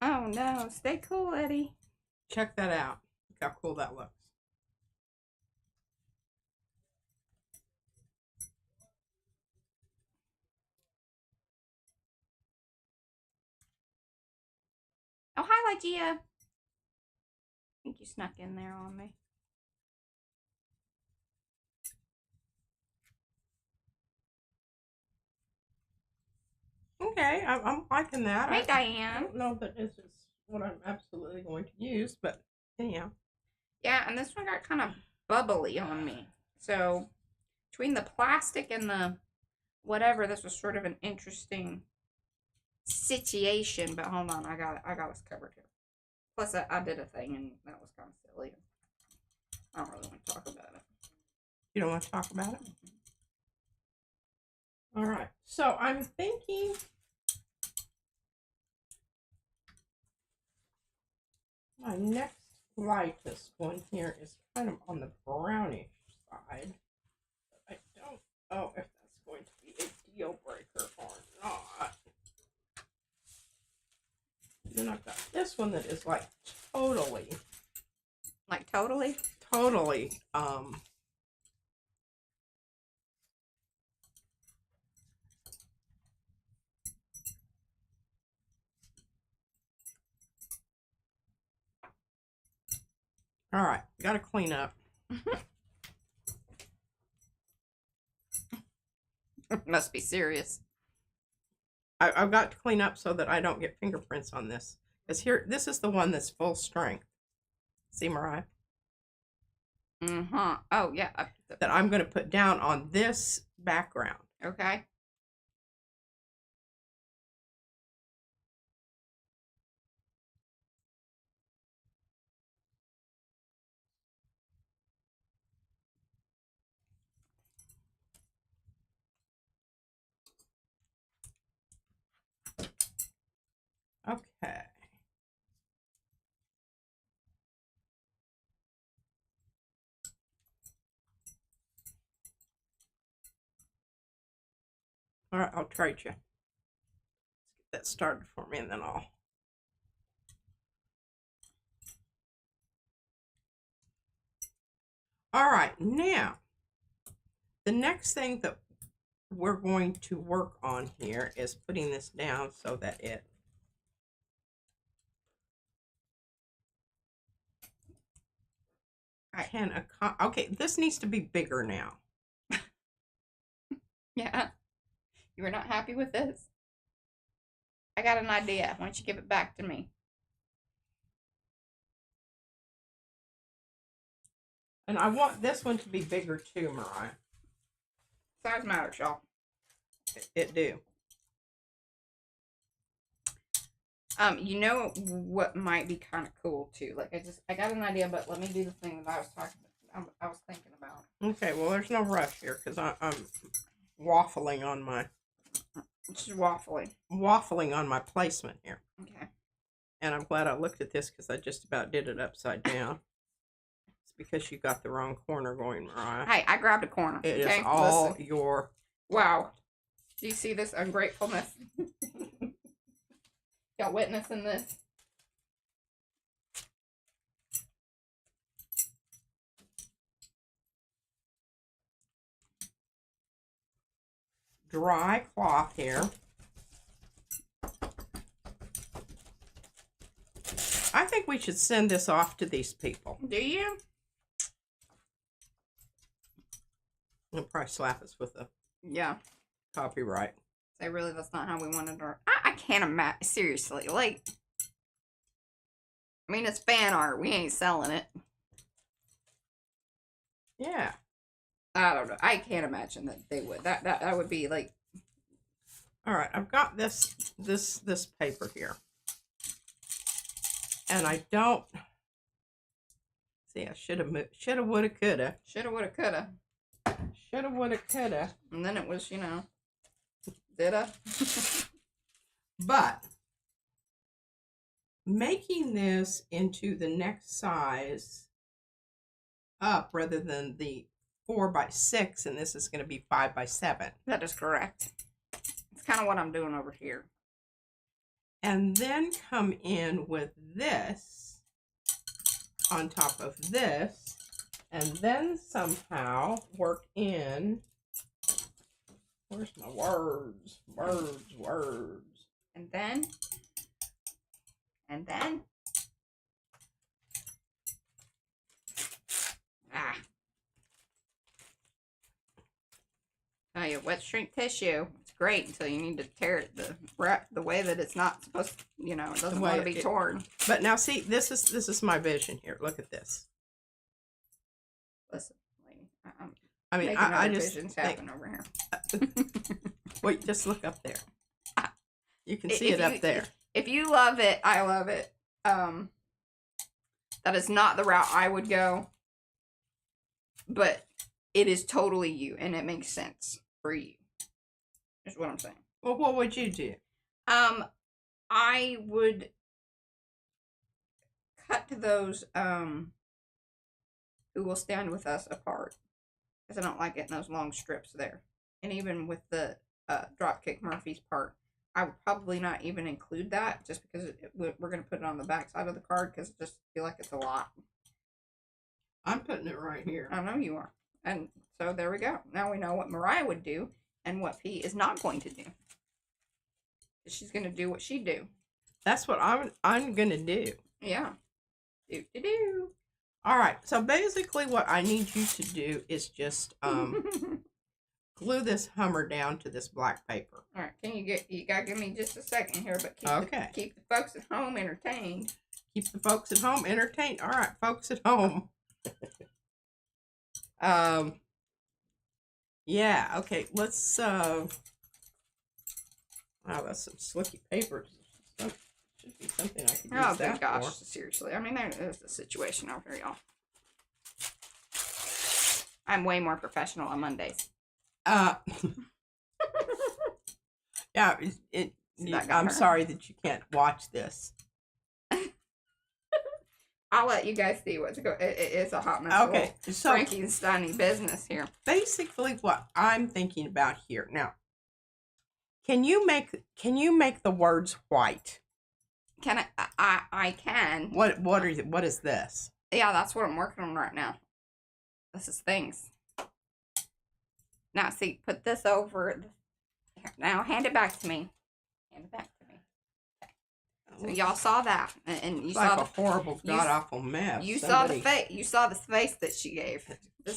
Oh no, stay cool, Eddie. Check that out. Look how cool that looks. Oh, hi, Lygia. I think you snuck in there on me. Okay, I'm liking that. Hey, I Diane. don't know that this is what I'm absolutely going to use, but anyhow. Yeah, and this one got kind of bubbly on me. So, between the plastic and the whatever, this was sort of an interesting situation. But hold on, I got us covered here. Plus, I did a thing, and that was kind of silly. I don't really want to talk about it. You don't want to talk about it? All right. So I'm thinking my next lightest one here is kind of on the brownish side. But I don't know if that's going to be a deal breaker or not. Then I've got this one that is like totally. Like totally? Totally. All right, got to clean up. Must be serious. I've got to clean up so that I don't get fingerprints on this. Because here, this is the one that's full strength. See, Mariah? Mm-hmm. Oh, yeah. That I'm going to put down on this background. Okay. All right, I'll trade you. Let's get that started for me, and then I'll. All right, now the next thing that we're going to work on here is putting this down so that it can. Okay, this needs to be bigger now. Yeah. You were not happy with this? I got an idea. Why don't you give it back to me? And I want this one to be bigger too, Mariah. Size matters, y'all. It do. You know what might be kind of cool too? Like I got an idea, but let me do the thing that I was talking about. I was thinking about. Okay, well, there's no rush here because I'm waffling on my. Just waffling. Waffling on my placement here. Okay. And I'm glad I looked at this because I just about did it upside down. It's because you got the wrong corner going, Mariah. Hey, I grabbed a corner. It okay? is all Listen. your. Wow. Do you see this ungratefulness? Y'all witnessing this? Dry cloth here. I think we should send this off to these people. Do you? They'll probably slap us with a copyright. Say, really, that's not how we wanted our... I can't imagine. Seriously, like... I mean, it's fan art. We ain't selling it. Yeah. I don't know. I can't imagine that they would. That would be, like... All right, I've got this paper here. And I don't... See, I shoulda, woulda, coulda. Shoulda, woulda, coulda. Shoulda, woulda, coulda. And then it was, you know... Didda. But making this into the next size up rather than the 4x6, and this is going to be 5x7. That is correct. It's kind of what I'm doing over here. And then come in with this on top of this, and then somehow work in. Where's my words? Words. And then. Tell you, wet shrink tissue. It's great until you need to tear it the way that it's not supposed to, you know, it doesn't want to be torn. But now see, this is my vision here. Look at this. Listen, lady. I mean, I just visions happen over here. Wait, just look up there. You can see it up there. If you love it, I love it. That is not the route I would go, but it is totally you, and it makes sense for you. Is what I'm saying. Well, what would you do? I would cut those who will stand with us apart, because I don't like getting those long strips there. And even with the Dropkick Murphy's part, I would probably not even include that, just because we're going to put it on the back side of the card, because I just feel like it's a lot. I'm putting it right here. I know you are. And so there we go. Now we know what Mariah would do and what P is not going to do. She's going to do what she do. That's what I'm going to do. Yeah. Do. All right. So basically what I need you to do is just glue this Hummer down to this black paper. All right. You got to give me just a second here, but keep the folks at home entertained. Keep the folks at home entertained. All right, folks at home. Yeah, okay, let's wow, that's some slicky paper. Should be something I could use that gosh, for. seriously. I mean, there's a situation over here, y'all. I'm way more professional on Mondays. Yeah, I'm sorry that you can't watch this. I'll let you guys see what's going. It's a hot mess. Okay, so Frankenstein business here. Basically, what I'm thinking about here now, Can you make the words white? Can I can. What is this? Yeah, that's what I'm working on right now. This is things. Now, see, put this over. Here, now, hand it back to me. Hand it back to me. Okay. So y'all saw that, and you saw like a horrible, god awful mess. You saw the face. You saw the face that she gave.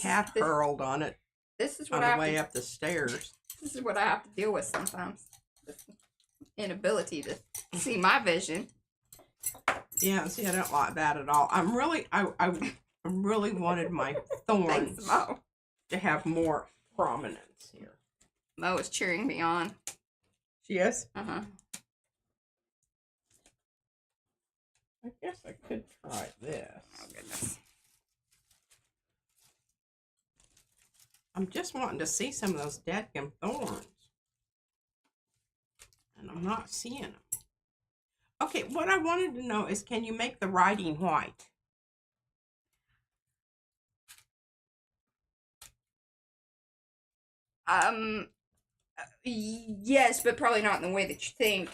Cat hurled on it. This is what on the way up the stairs. This is what I have to deal with sometimes. This inability to see my vision. Yeah, see, I don't like that at all. I really wanted my thorns to have more prominence here. Mo is cheering me on. She is? Uh-huh. I guess I could try this. Oh, goodness. I'm just wanting to see some of those dadgum thorns. And I'm not seeing them. Okay, what I wanted to know is, can you make the writing white? Yes, but probably not in the way that you think.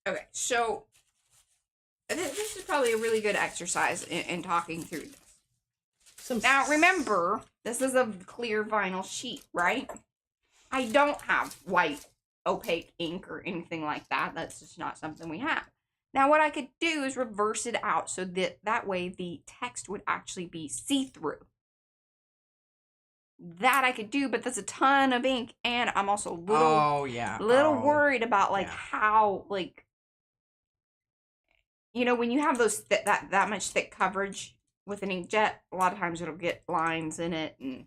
Okay, so this is probably a really good exercise in talking through this. Now, remember, this is a clear vinyl sheet, right? I don't have white opaque ink or anything like that. That's just not something we have. Now, what I could do is reverse it out so that way the text would actually be see-through. That I could do, but that's a ton of ink, and I'm also a little worried about like how, like, you know, when you have those that much thick coverage with an inkjet, a lot of times it'll get lines in it, and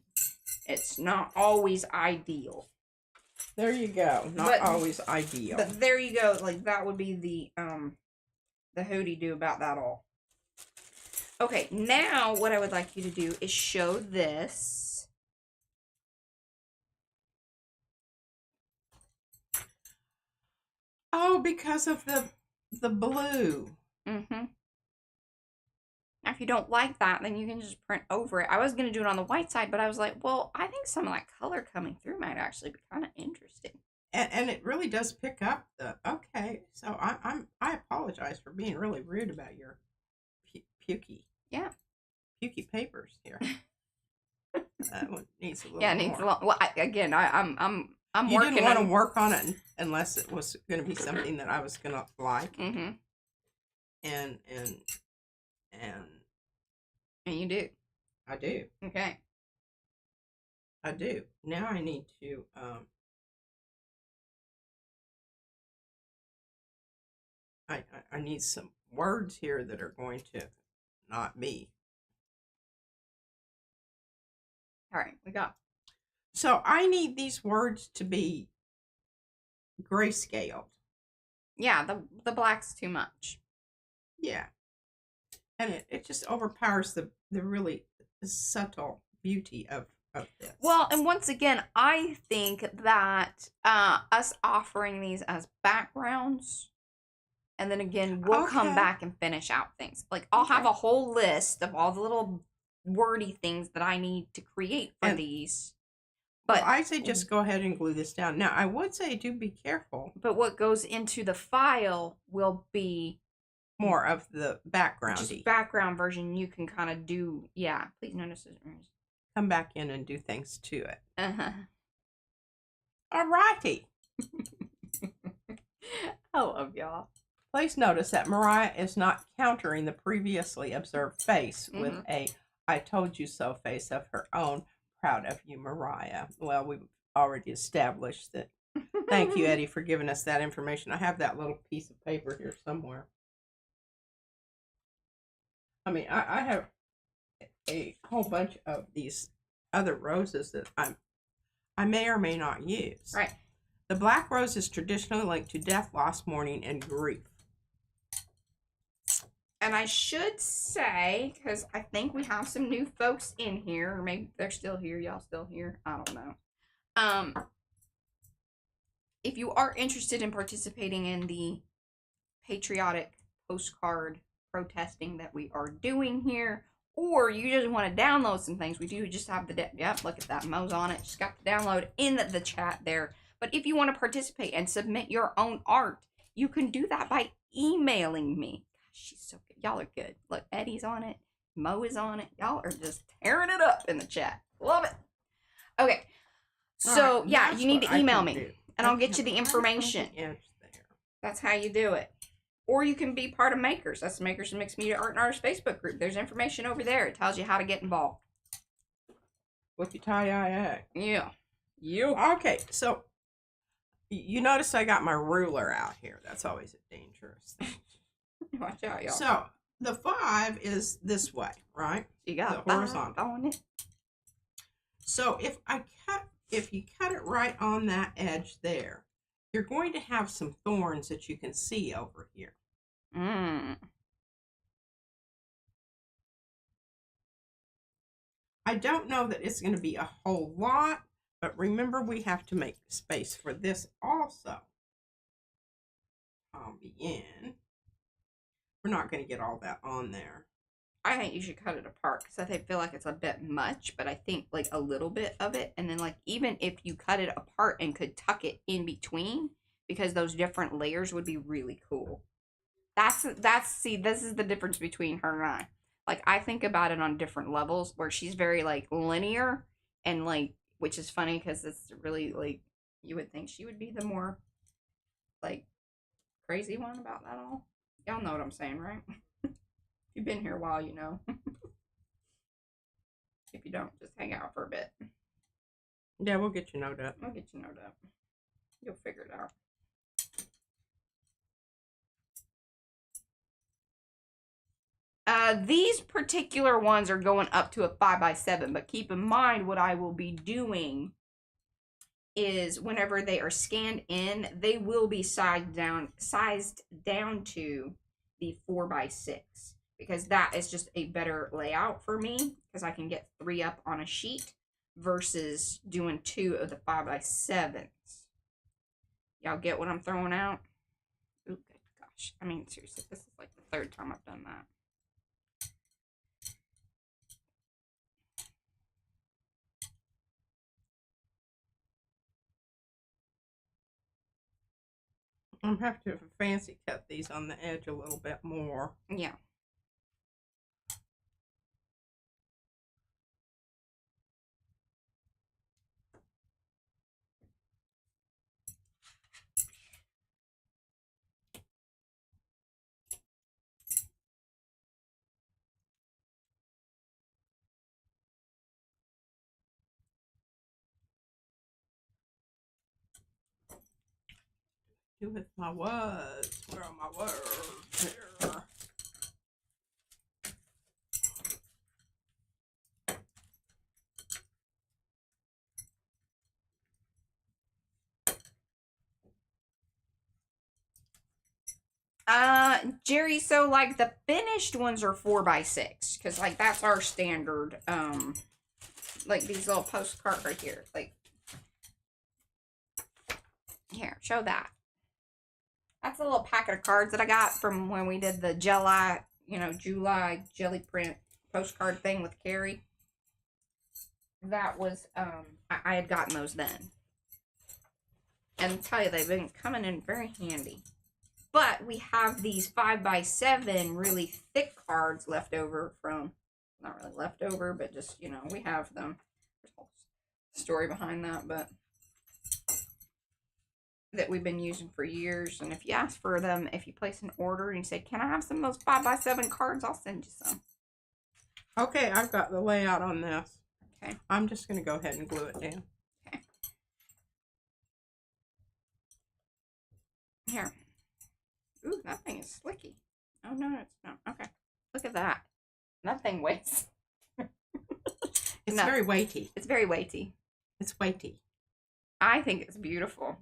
it's not always ideal. There you go. Not always ideal. But there you go. Like, that would be the hooty-doo about that all. Okay, now what I would like you to do is show this. Oh, because of the blue. Mm-hmm. Now, if you don't like that, then you can just print over it. I was going to do it on the white side, but I was like, well, I think some of that color coming through might actually be kind of interesting. And it really does pick up the, okay, so I apologize for being really rude about your pukey. Yeah. Pukey papers here. That one needs a little more. Needs a lot. Well, I'm you working. You didn't want to work on it unless it was going to be something that I was going to like. Mm-hmm. And you do. I do. Okay. I do. Now I need to I need some words here that are going to not be. All right, we got. So I need these words to be grayscaled. Yeah, the black's too much. Yeah. And it just overpowers the really subtle beauty of this. Well, and once again, I think that us offering these as backgrounds, and then again, we'll come back and finish out things. Like, I'll have a whole list of all the little wordy things that I need to create for these. But I say just go ahead and glue this down. Now, I would say do be careful. But what goes into the file will be more of the background. Just background version. You can kind of do, yeah. Please notice it. Come back in and do things to it. Uh-huh. Alrighty. I love y'all. Please notice that Mariah is not countering the previously observed face with a I told you so face of her own. Proud of you, Mariah. Well, we've already established that. Thank you, Eddie, for giving us that information. I have that little piece of paper here somewhere. I mean, I have a whole bunch of these other roses that I may or may not use. Right. The black rose is traditionally linked to death, loss, mourning, and grief. And I should say, because I think we have some new folks in here, or maybe they're still here, y'all still here, I don't know. If you are interested in participating in the patriotic postcard protesting that we are doing here, or you just want to download some things, we do just have the, yep, look at that, Mo's on it, just got the download in the chat there. But if you want to participate and submit your own art, you can do that by emailing me. Gosh, she's so good. Y'all are good. Look, Eddie's on it. Mo is on it. Y'all are just tearing it up in the chat. Love it. Okay. So, right, yeah, you need to email me, and I'll get you the right information. on the edge there. That's how you do it. Or you can be part of Makers. That's the Makers and Mixed Media Art and Artists Facebook group. There's information over there. It tells you how to get involved. With your tie-dye act. Yeah. Yeah. Okay, so you notice I got my ruler out here. That's always a dangerous thing. Watch out, y'all. So the 5 is this way, right? You got the horizontal on it. So if you cut it right on that edge there, you're going to have some thorns that you can see over here. I don't know that it's going to be a whole lot, but remember we have to make space for this also. I'll be in. We're not going to get all that on there. I think you should cut it apart because I feel like it's a bit much, but I think like a little bit of it, and then like even if you cut it apart and could tuck it in between, because those different layers would be really cool. See, this is the difference between her and I. Like, I think about it on different levels where she's very like linear and like, which is funny because it's really like, you would think she would be the more like crazy one about that all. Y'all know what I'm saying, right? If you've been here a while, you know. If you don't, just hang out for a bit. Yeah, we'll get your note up. We'll get your note up. You'll figure it out. These particular ones are going up to a 5x7, but keep in mind what I will be doing is whenever they are scanned in, they will be sized down to the 4x6, because that is just a better layout for me, because I can get 3 up on a sheet versus doing 2 of the 5x7s. Y'all get what I'm throwing out? Ooh, good gosh. I mean, seriously, this is like the 3rd time I've done that. I'm have to fancy cut these on the edge a little bit more. Yeah. Do with my words. Where are my words? Here. Jerry, so like the finished ones are 4x6, because like that's our standard, like these little postcard right here, like, here, show that. That's a little packet of cards that I got from when we did the July jelly print postcard thing with Carrie. That was, I had gotten those then. And I'll tell you, they've been coming in very handy. But we have these 5x7 really thick cards left over from, not really left over, but just, you know, we have them. There's a whole story behind that, but that we've been using for years. And if you ask for them, if you place an order and you say, can I have some of those 5x7 cards, I'll send you some. Okay, I've got the layout on this. Okay. I'm just going to go ahead and glue it down. Okay. Here. Ooh, that thing is slicky. Oh, no, it's not. Okay. Look at that. That thing weighs. It's very weighty. It's very weighty. It's weighty. I think it's beautiful.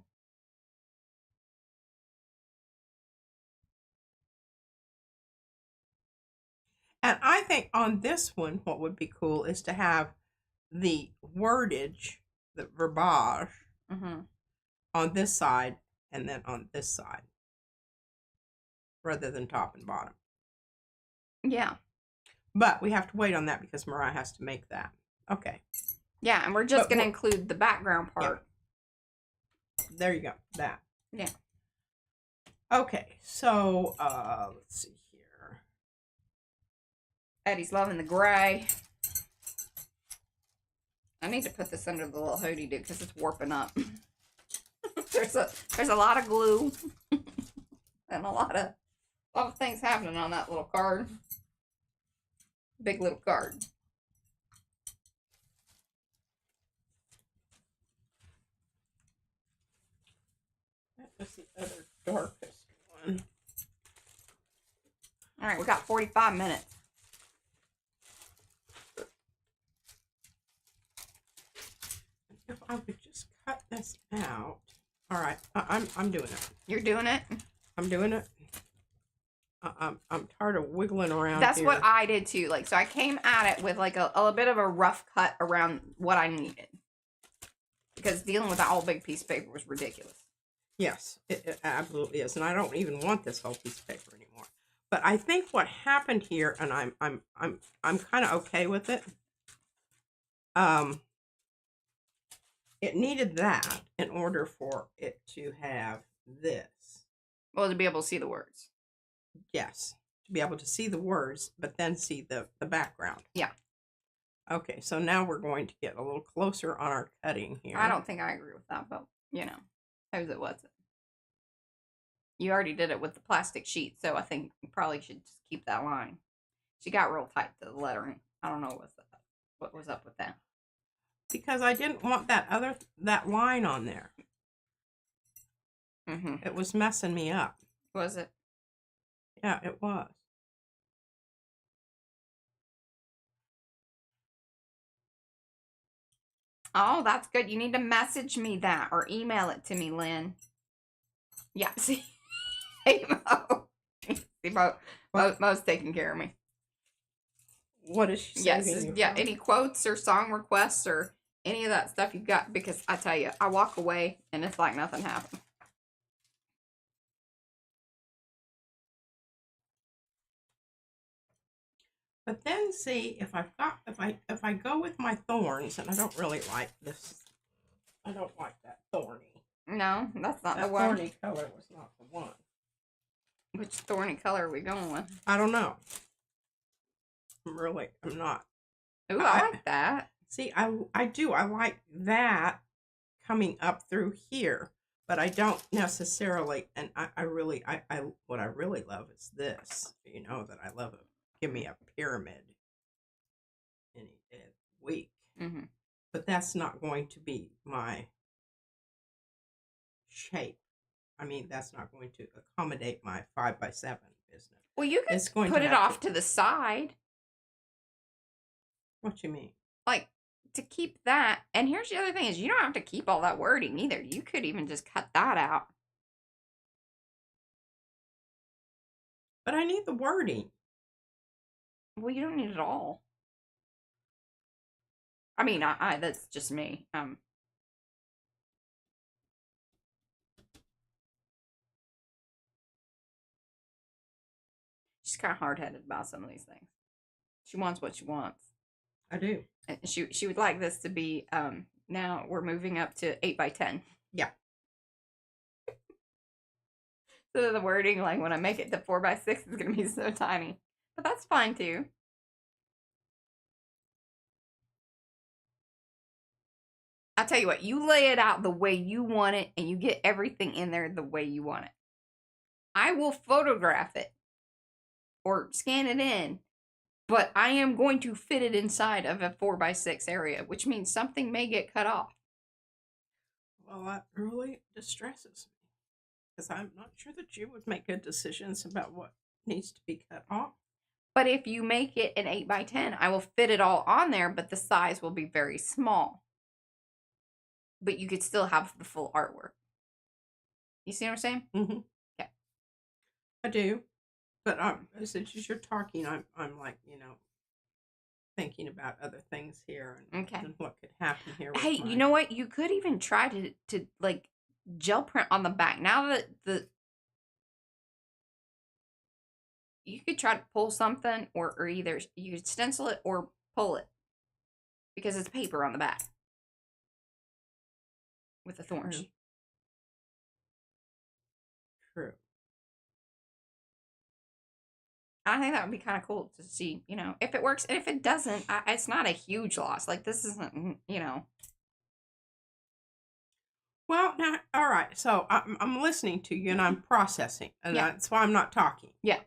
And I think on this one, what would be cool is to have the wordage, the verbiage, on this side and then on this side, rather than top and bottom. Yeah. But we have to wait on that because Mariah has to make that. Okay. Yeah, and we're just But going to include the background part. Yeah. There you go. That. Yeah. Okay, so let's see here. Eddie's loving the gray. I need to put this under the little hoodie do because it's warping up. there's a lot of glue and a lot of things happening on that little card. Big little card. That was the other darkest one. All right, we got 45 minutes. If I would just cut this out. All right, I'm doing it. You're doing it? I'm doing it. I'm tired of wiggling around. That's here. what I did too. Like, so I came at it with like a bit of a rough cut around what I needed. Because dealing with that whole big piece of paper was ridiculous. Yes, it absolutely is, and I don't even want this whole piece of paper anymore. But I think what happened here, and I'm kind of okay with it. It needed that in order for it to have this. Well, to be able to see the words. Yes, to be able to see the words, but then see the background. Yeah. Okay, so now we're going to get a little closer on our cutting here. I don't think I agree with that, but, you know, whose it wasn't. You already did it with the plastic sheet, so I think you probably should just keep that line. She got real tight to the lettering. I don't know what was up with that. Because I didn't want that line on there. Mm-hmm. It was messing me up. Was it? Yeah, it was. Oh, that's good. You need to message me that or email it to me, Lynn. Yeah, see? Hey, Mo. See, Mo's taking care of me. What is she saying? Yes, yeah, any quotes or song requests or any of that stuff you've got, because I tell you, I walk away and it's like nothing happened. But then see if I go with my thorns, and I don't really like this. I don't like that thorny. No, that's not That the one. thorny color was not the one. Which thorny color are we going with? I don't know. I'm not. Ooh, I like that. See, I do. I like that coming up through here, but I don't necessarily. And what I really love is this. You know that I love it. Give me a pyramid any day of the week. Mm-hmm. But that's not going to be my shape. I mean, that's not going to accommodate my 5x7 business. Well, you can put it off to the side. What you mean? Like, to keep that. And here's the other thing is you don't have to keep all that wording either. You could even just cut that out. But I need the wording. Well, you don't need it all. I mean, I that's just me. She's kind of hard-headed about some of these things. She wants what she wants. I do. And she would like this to be, now we're moving up to 8x10. Yeah. So the wording, like when I make it to 4x6, it's going to be so tiny. But that's fine too. I'll tell you what, you lay it out the way you want it and you get everything in there the way you want it. I will photograph it or scan it in, but I am going to fit it inside of a 4x6 area, which means something may get cut off. Well, that really distresses me because I'm not sure that you would make good decisions about what needs to be cut off. But if you make it an 8x10, I will fit it all on there, but the size will be very small. But you could still have the full artwork. You see what I'm saying? Mm-hmm. Yeah. I do. But since you're talking, I'm like, thinking about other things here and what could happen here. Hey, you know what? You could even try to like gel print on the back. Now that you could try to pull something, or either you could stencil it or pull it, because it's paper on the back with the thorns. True. True. I think that would be kind of cool to see, you know, if it works. And if it doesn't, it's not a huge loss. Like, this isn't, you know. Well, now, all right. So I'm listening to you and I'm processing, and Yeah. that's why I'm not talking. Yeah.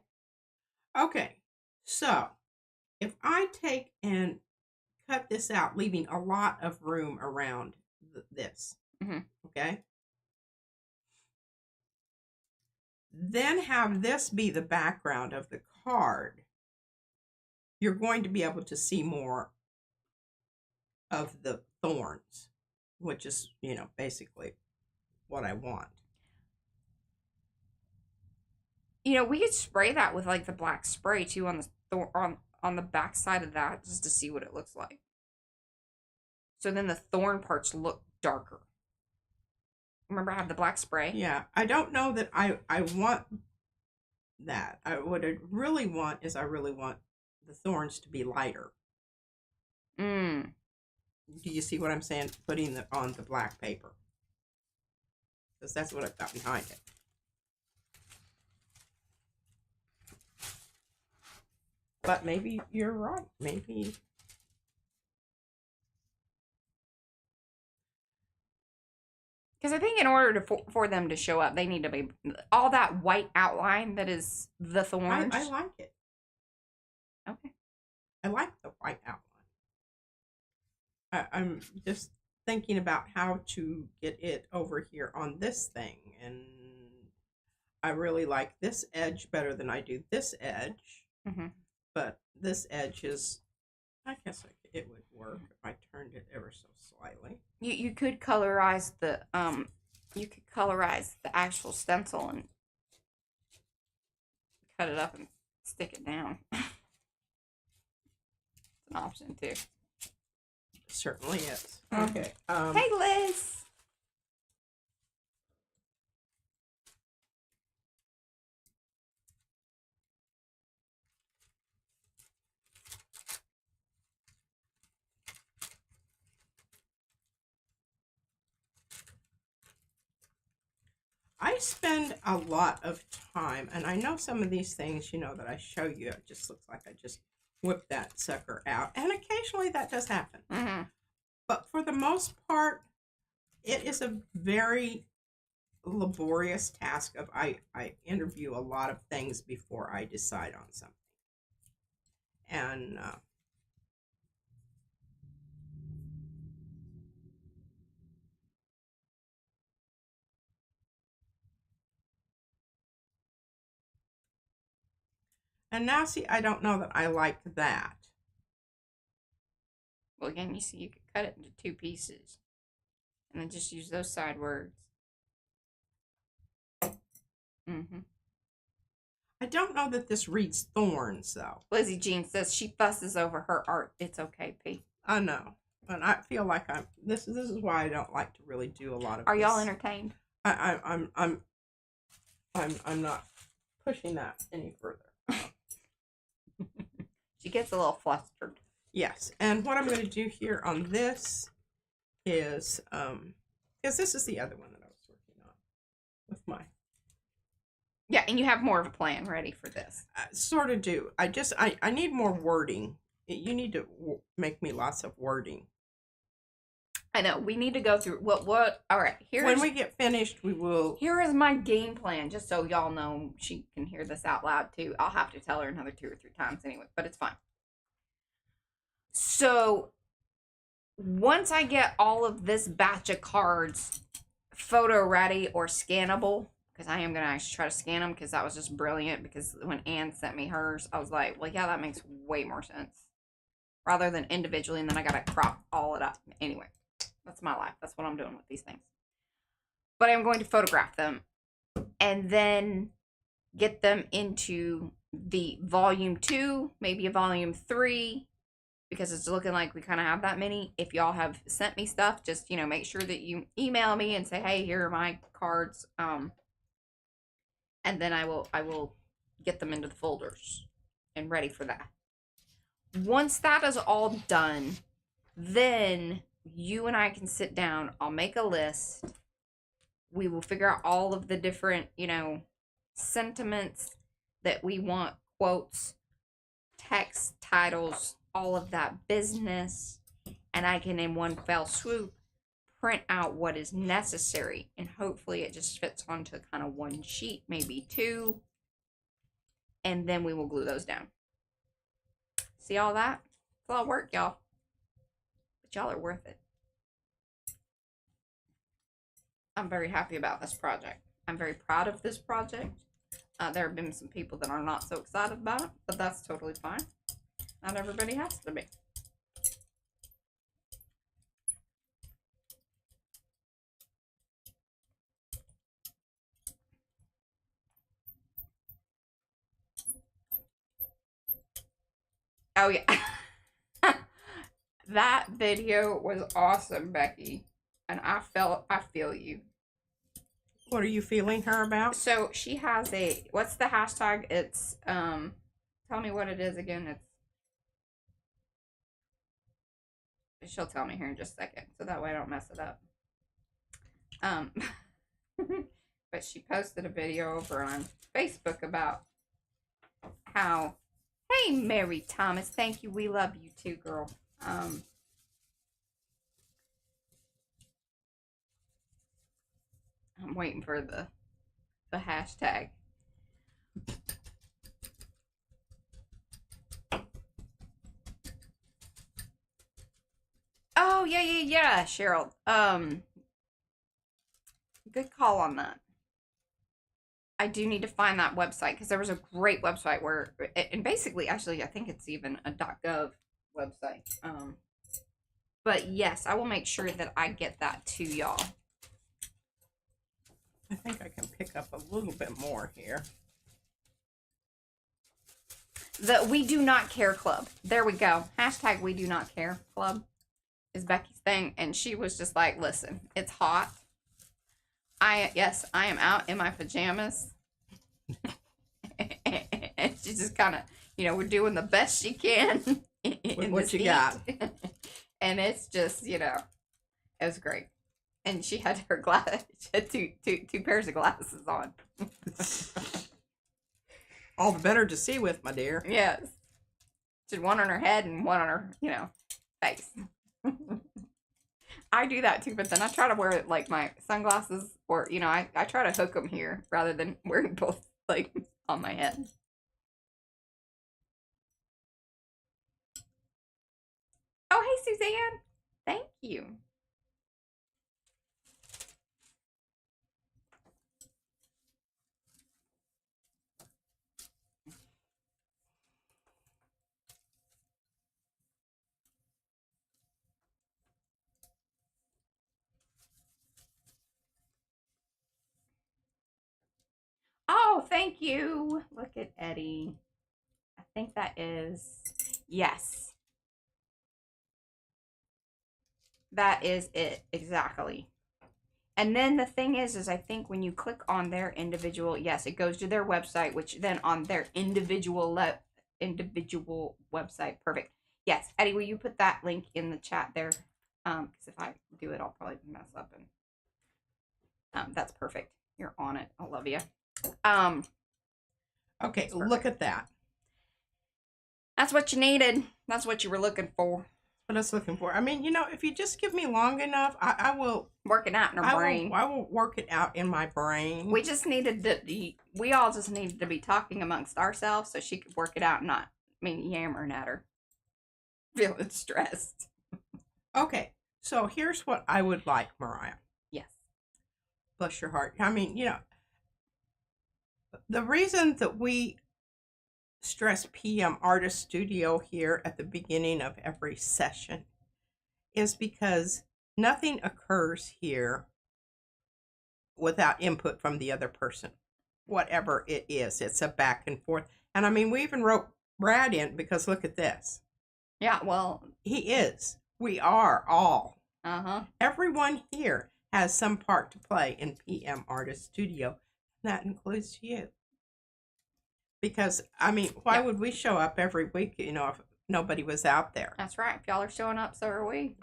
Okay. So if I take and cut this out, leaving a lot of room around this, okay, then have this be the background of the card, you're going to be able to see more of the thorns, which is, you know, basically what I want. You know, we could spray that with like the black spray too on the on the back side of that, just to see what it looks like. So then the thorn parts look darker. Remember, I have the black spray. Yeah, I don't know that I want that. What I really want is, I really want the thorns to be lighter. Mm. Do you see what I'm saying? Putting it on the black paper, because that's what I've got behind it. But maybe you're right. Maybe. Because I think in order to for them to show up, they need to be all that white outline that is the thorns. I like it. Okay. I like the white outline. I'm just thinking about how to get it over here on this thing, and I really like this edge better than I do this edge. But this edge is, I guess it would work if I turned it ever so slightly. You could colorize the actual stencil and cut it up and stick it down. It's an option too. It certainly is. Okay. Hey, Liz. I spend a lot of time, and I know some of these things, you know, that I show you, it just looks like I just whip that sucker out. And occasionally that does happen. But for the most part, it is a very laborious task of I interview a lot of things before I decide on something. And now, see, I don't know that I like that. Well, again, you see, you could cut it into 2 pieces, and then just use those side words. I don't know that this reads thorns, though. Lizzie Jean says she fusses over her art. It's okay, P. I know, and I feel like I'm. This is why I don't like to really do a lot of. Are y'all entertained? I'm not pushing that any further. She gets a little flustered. Yes, and what I'm going to do here on this is, because this is the other one that I was working on with my. Yeah, and you have more of a plan ready for this. I sort of do. I need more wording. You need to make me lots of wording. I know. We need to go through what. All right. When we get finished, we will. Here is my game plan, just so y'all know. She can hear this out loud too. I'll have to tell her another 2 or 3 times anyway, but it's fine. So once I get all of this batch of cards photo ready or scannable, because I am going to actually try to scan them, because that was just brilliant, because when Anne sent me hers, I was like, well, yeah, that makes way more sense. Rather than individually, and then I got to crop all it up. Anyway, that's my life. That's what I'm doing with these things. But I'm going to photograph them and then get them into the volume 2, maybe a volume 3, because it's looking like we kind of have that many. If y'all have sent me stuff, just, you know, make sure that you email me and say, hey, here are my cards. And then I will get them into the folders and ready for that. Once that is all done, then you and I can sit down. I'll make a list. We will figure out all of the different, sentiments that we want, quotes, text, titles, all of that business. And I can, in one fell swoop, print out what is necessary. And hopefully it just fits onto kind of one sheet, maybe two. And then we will glue those down. See all that? It's a lot of work, y'all. But y'all are worth it. I'm very happy about this project. I'm very proud of this project. There have been some people that are not so excited about it, but that's totally fine. Not everybody has to be. Oh, yeah. That video was awesome, Becky. And I feel you. What are you feeling her about? So she has what's the hashtag? It's, tell me what it is again. She'll tell me here in just a second. So that way I don't mess it up. But she posted a video over on Facebook about how, hey, Mary Thomas, thank you. We love you too, girl. I'm waiting for the hashtag. Oh, yeah, Cheryl. Good call on that. I do need to find that website because there was a great website where, and basically, actually, I think it's even a .gov website. But yes, I will make sure that I get that to y'all. I think I can pick up a little bit more here. The We Do Not Care Club. There we go. Hashtag We Do Not Care Club is Becky's thing. And she was just like, listen, it's hot. Yes, I am out in my pajamas. And she just kind of, we're doing the best she can. With what you got. And it's just, it was great. And she had her glass. She had two pairs of glasses on. All the better to see with, my dear. Yes. She had one on her head and one on her, face. I do that too, but then I try to wear like my sunglasses, or I try to hook them here rather than wearing both like on my head. Oh, hey, Suzanne. Thank you. Oh, thank you. Look at Eddie. I think that is, yes. That is it, exactly. And then the thing is I think when you click on their individual, yes, it goes to their website, which then on their individual website, perfect. Yes, Eddie, will you put that link in the chat there? Because if I do it, I'll probably mess up. And that's perfect. You're on it. I love you. Okay, look at that. That's what you needed. That's what you were looking for. What I was looking for. I mean, if you just give me long enough, I will work it out in our brain. I will work it out in my brain. We just needed we all just needed to be talking amongst ourselves so she could work it out, not me yammering at her, feeling stressed. Okay, so here's what I would like, Mariah. Yes. Bless your heart. I mean, the reason that we stress PM Artist Studio here at the beginning of every session is because nothing occurs here without input from the other person, whatever it is. It's a back and forth. And I mean, we even wrote Brad in because look at this. Yeah, well, he is. We are all. Uh-huh. Everyone here has some part to play in PM Artist Studio. And that includes you. Because, I mean, why Yeah. would we show up every week, you know, if nobody was out there? That's right. If y'all are showing up, so are we.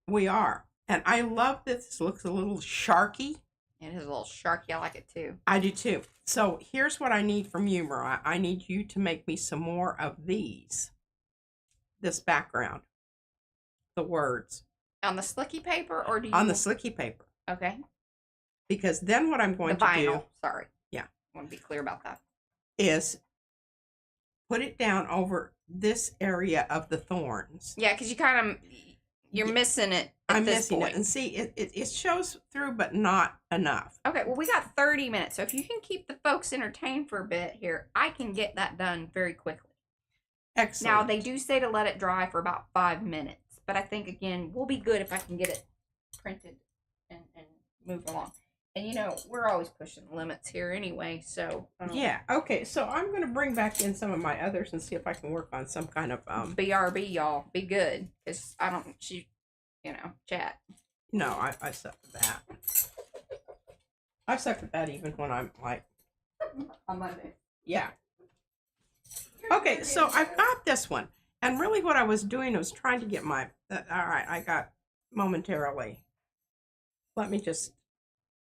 We are. And I love that this looks a little sharky. It is a little sharky. I like it too. I do too. So here's what I need from you, Mariah. I need you to make me some more of these. This background. The words. On the slicky paper, or do you... On the slicky paper. Okay. Because then what I'm going The vinyl. to do... Sorry. Yeah. I want to be clear about that. Is put it down over this area of the thorns. Yeah, because you kind of... You're missing it at I'm this missing point. it. And see, it shows through, but not enough. Okay, well, we got 30 minutes. So if you can keep the folks entertained for a bit here, I can get that done very quickly. Excellent. Now, they do say to let it dry for about 5 minutes. But I think, again, we'll be good if I can get it printed and move along. And, you know, we're always pushing limits here anyway, so... Yeah, okay, so I'm going to bring back in some of my others and see if I can work on some kind of... BRB, y'all. Be good. Because I don't... chat. No, I suck at that. I suck at that even when I'm like... On Monday. Yeah. Okay, so I've got this one. And really what I was doing was trying to get my... all right, I got momentarily... Let me just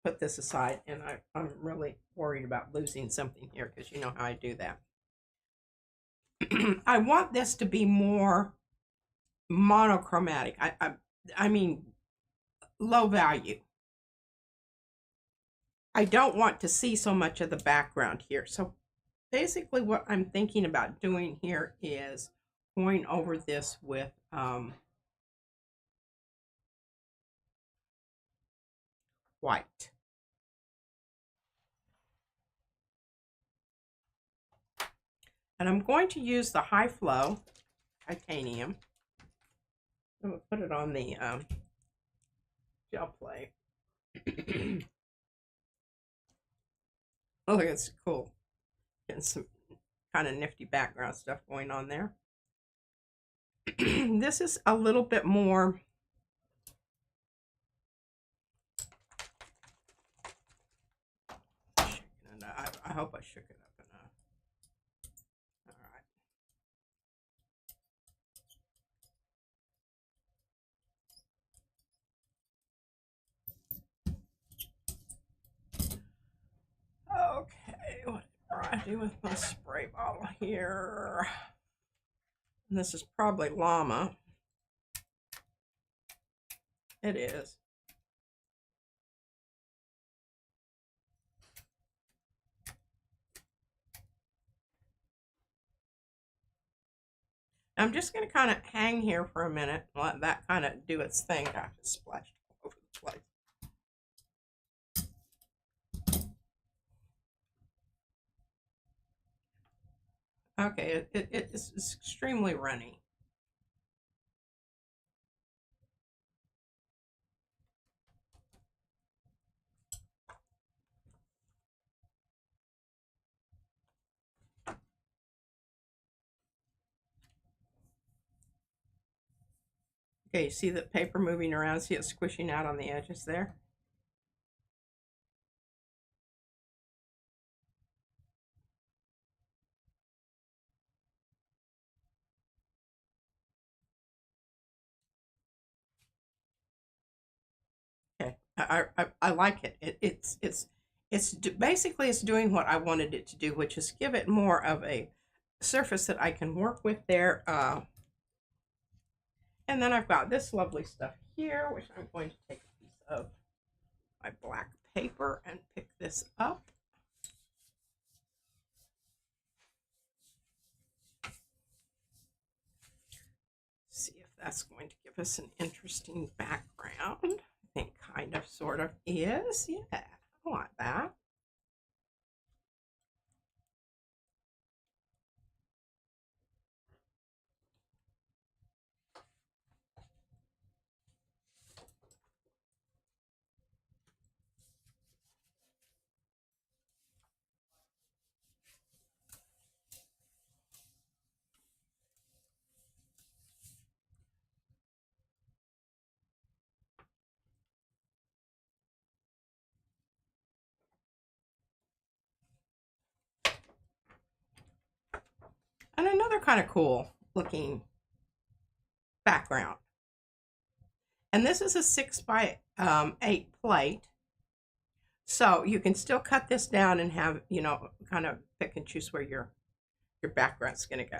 put this aside, and I'm really worried about losing something here because you know how I do that. I want this to be more monochromatic. I mean, low value. I don't want to see so much of the background here. So basically what I'm thinking about doing here is going over this with white. And I'm going to use the high flow titanium. I'm going to put it on the gel plate. Oh, look, it's cool. Getting some kind of nifty background stuff going on there. This is a little bit more... I hope I shook it up enough. All right. Okay, what do I do with my spray bottle here? And this is probably llama. It is. I'm just going to kind of hang here for a minute and let that kind of do its thing. I just splashed all over the place. Okay, it's extremely runny. Okay, you see the paper moving around? See it squishing out on the edges there? Okay, I like it. It's basically it's doing what I wanted it to do, which is give it more of a surface that I can work with there. And then I've got this lovely stuff here, which I'm going to take a piece of my black paper and pick this up. See if that's going to give us an interesting background. I think kind of, sort of is. Yeah, I want that. And another kind of cool looking background. And this is a 6 by 8 plate. So you can still cut this down and have, you know, kind of pick and choose where your background's going to go.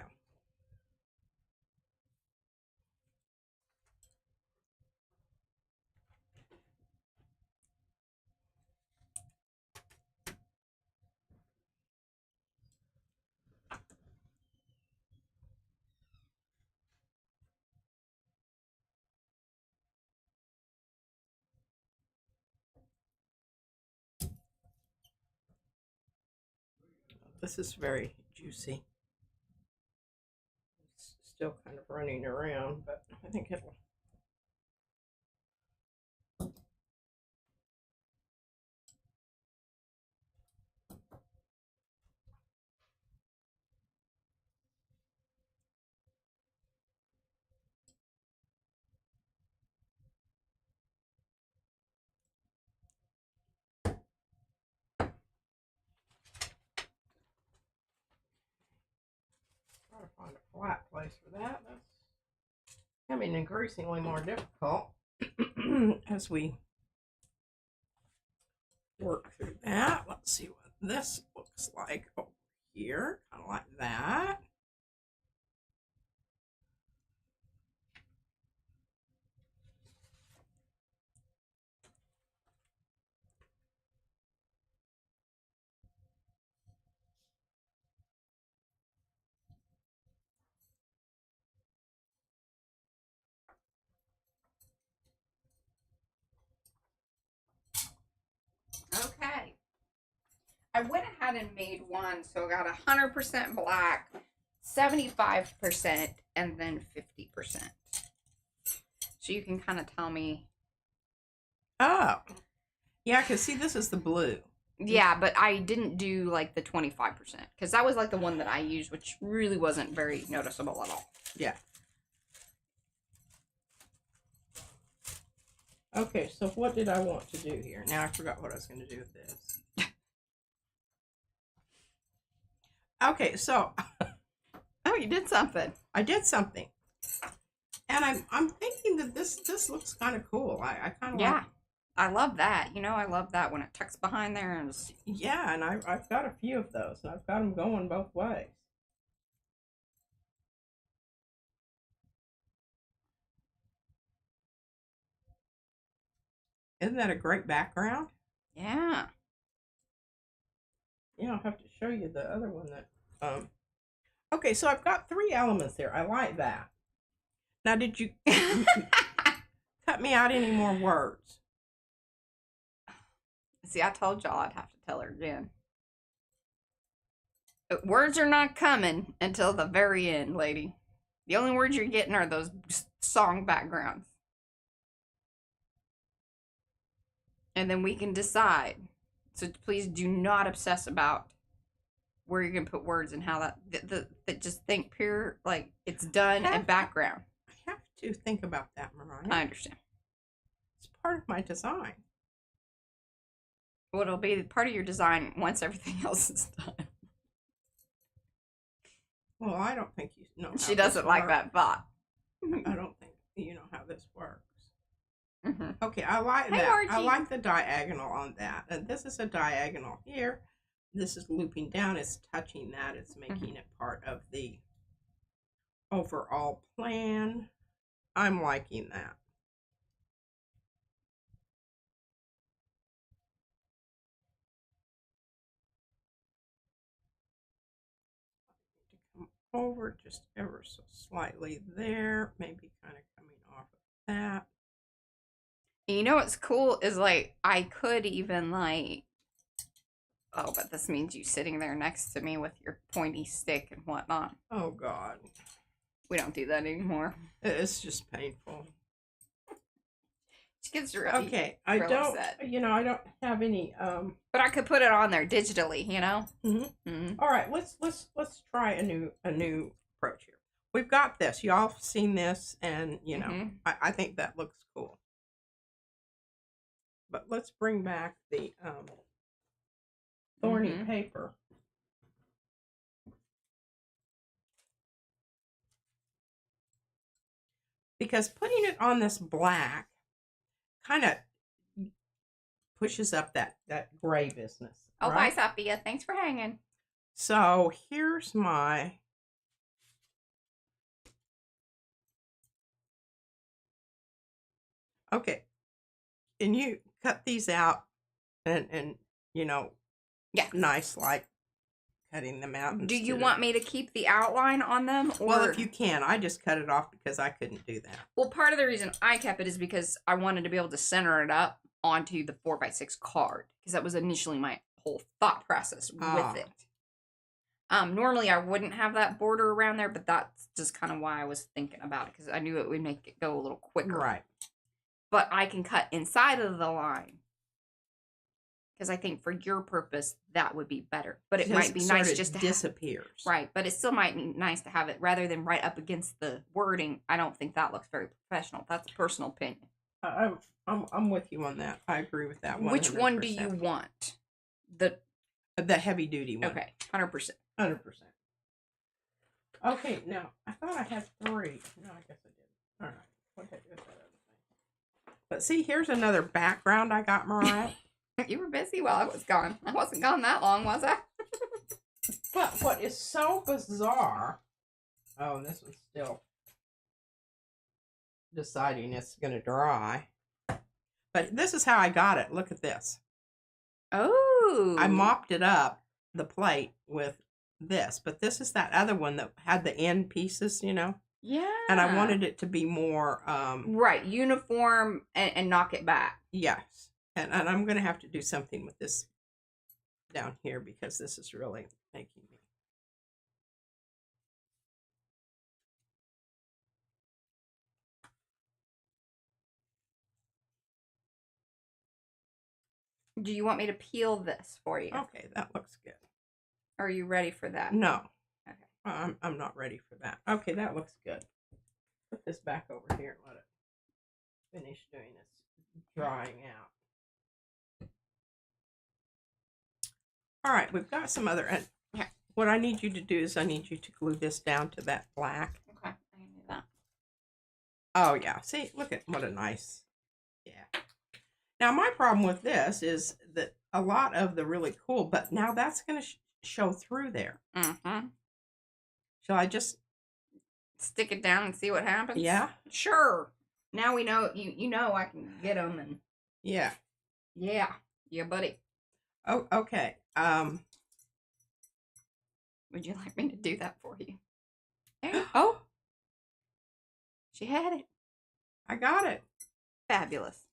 This is very juicy. It's still kind of running around, but I think it'll. Try to find a flat place for that. That's becoming increasingly more difficult as we work through that. Let's see what this looks like over here. Kind of like that. Okay. I went ahead and made one, so I got 100% black, 75%, and then 50%. So you can kind of tell me. Oh, yeah, because see, this is the blue. Yeah, but I didn't do like the 25% because that was like the one that I used, which really wasn't very noticeable at all. Yeah. Okay, so what did I want to do here? Now I forgot what I was going to do with this. Okay, so Oh, you did something. I did something, and I'm thinking that this looks kind of cool. I kind of Yeah, like, I love that. You know, I love that when it tucks behind there and yeah, and I've got a few of those, and I've got them going both ways. Isn't that a great background? yeah. Yeah, I'll have to show you the other one that okay, so I've got 3 elements there. I like that. Now, did you cut me out any more words? See, I told y'all I'd have to tell her again. Words are not coming until the very end, lady. The only words you're getting are those song backgrounds. And then we can decide. So please do not obsess about where you're going to put words and how that just think pure, like it's done and background. I have to think about that, Mariah. I understand. It's part of my design. Well, it'll be part of your design once everything else is done. Well, I don't think you know. She doesn't like that thought. I don't think you know how this works. Mm-hmm. Okay, I like Hey, that. Archie. I like the diagonal on that. And this is a diagonal here. This is looping down. It's touching that. It's making it part of the overall plan. I'm liking that. Come over just ever so slightly there. Maybe kind of coming off of that. You know what's cool is like I could even like, oh, but this means you sitting there next to me with your pointy stick and whatnot. Oh God, We don't do that anymore. it's just painful. She gets really Okay, I real don't. upset. You know, I don't have any. But I could put it on there digitally. You know. All right, let's try a new approach here. We've got this. Y'all have seen this, and you know, I think that looks cool. But let's bring back the thorny paper. because putting it on this black kind of pushes up that gray business. Oh, right? bye, Sophia. Thanks for hanging. So here's my okay. And you cut these out and you know, Yeah. nice like cutting them out. Do you want me to keep the outline on them? Or... Well, if you can. I just cut it off because I couldn't do that. Well, part of the reason I kept it is because I wanted to be able to center it up onto the 4x6 card. Because that was initially my whole thought process with it. Normally I wouldn't have that border around there, but that's just kind of why I was thinking about it. Because I knew it would make it go a little quicker. Right. But I can cut inside of the line. Because I think for your purpose, that would be better. But it might be nice just to disappears. Right, but it still might be nice to have it rather than right up against the wording. I don't think that looks very professional. That's a personal opinion. I'm with you on that. I agree with that 100%. Which one do you want? The heavy duty one. Okay, 100%. 100%. Okay, now I thought I had 3. No, I guess I didn't. All right. What did I do with that other thing? But see, here's another background I got, Mariah. You were busy while I was gone. I wasn't gone that long, was I? But what is so bizarre... Oh, this one's still deciding it's going to dry. But this is how I got it. Look at this. Oh. I mopped it up, the plate, with this. But this is that other one that had the end pieces, you know? Yeah. And I wanted it to be more... right, uniform and knock it back. Yes. And I'm going to have to do something with this down here because this is really making me. Do you want me to peel this for you? Okay, that looks good. Are you ready for that? No. Okay. I'm not ready for that. Okay, that looks good. Put this back over here and let it finish doing its drying out. All right, we've got some other, and what I need you to do is I need you to glue this down to that black. Okay, I can do that. Oh, yeah. See, look at what a nice, yeah. Now, my problem with this is that a lot of the really cool, but now that's going to show through there. Mm-hmm. Shall I just stick it down and see what happens? Yeah. Sure. Now we know, you know I can get them and... Yeah. Yeah. Yeah, buddy. Oh, okay. Would you like me to do that for you? There. Oh! She had it. I got it. Fabulous.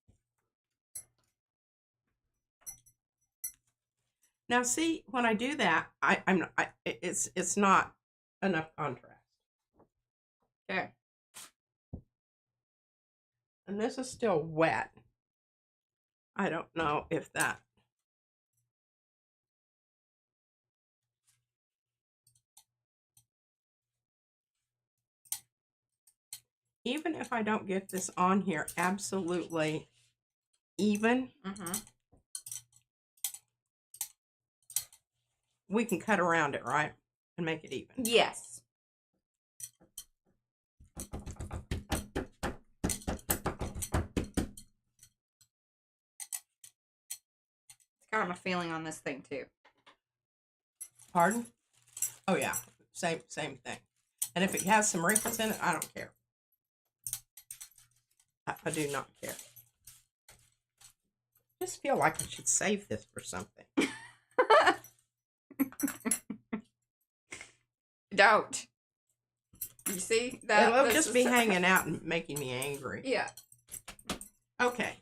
Now, see, when I do that, it's not enough contrast. Okay. And this is still wet. I don't know if that. Even if I don't get this on here absolutely even, we can cut around it, right? And make it even. Yes. It's kind of a feeling on this thing, too. Pardon? Oh, yeah. Same thing. And if it has some wrinkles in it, I don't care. I do not care. I just feel like I should save this for something. Don't. You see? That it'll just be hanging out and making me angry. Yeah. Okay.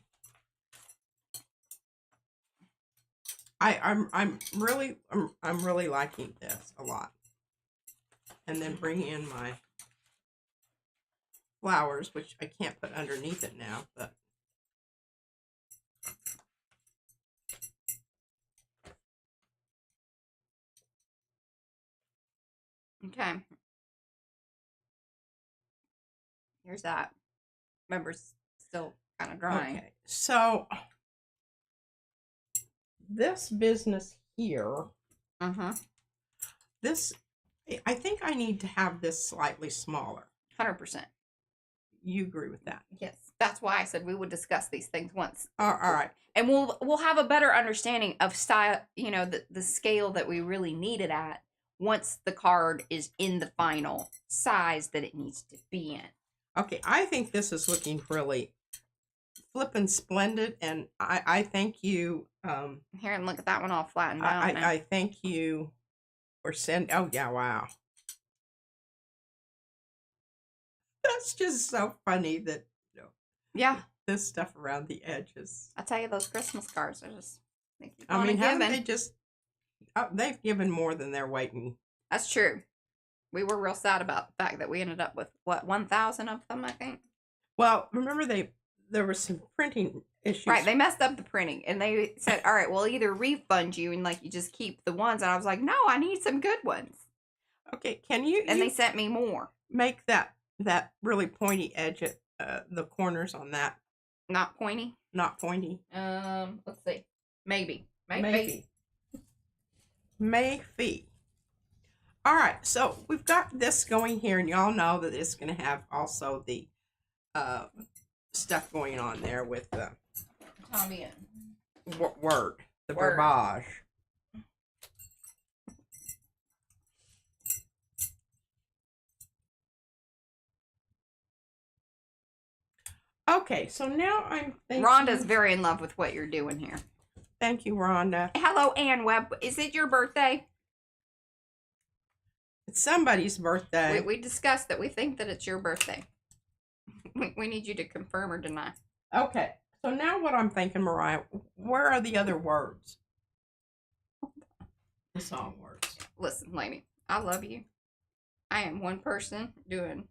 I'm really liking this a lot. And then bring in my flowers, which I can't put underneath it now, but okay. Here's that. Remember, it's still kind of drying. Okay. So this business here, this, I think I need to have this slightly smaller. 100%. you agree with that? Yes, that's why I said we would discuss these things once. All right. And we'll have a better understanding of style, you know, the scale that we really need it at once the card is in the final size that it needs to be in. Okay, I think this is looking really flippin' splendid, and I thank you. Here, and look at that one all flattened out. I thank you for sending. Oh yeah, wow. That's just so funny that yeah, this stuff around the edges. I tell you, those Christmas cards are just. I mean, haven't they just? They've given more than they're waiting. That's true. We were real sad about the fact that we ended up with what 1,000 of them, I think. Well, remember there were some printing issues. Right, they messed up the printing, and they said, "All right, we'll either refund you and like you just keep the ones." And I was like, "No, I need some good ones." Okay, can you? And they sent me more. Make that really pointy edge at the corners on that. Not pointy. Not pointy. Let's see. Maybe. All right, so we've got this going here, and y'all know that it's going to have also the stuff going on there with the Tommy word, the verbiage. Okay, so now I'm thinking... Rhonda's very in love with what you're doing here. Thank you, Rhonda. Hello, Ann Webb. Is it your birthday? It's somebody's birthday. We discussed that we think that it's your birthday. We need you to confirm or deny. Okay, so now what I'm thinking, Mariah, where are the other words? The song words. Listen, lady, I love you. I am one person doing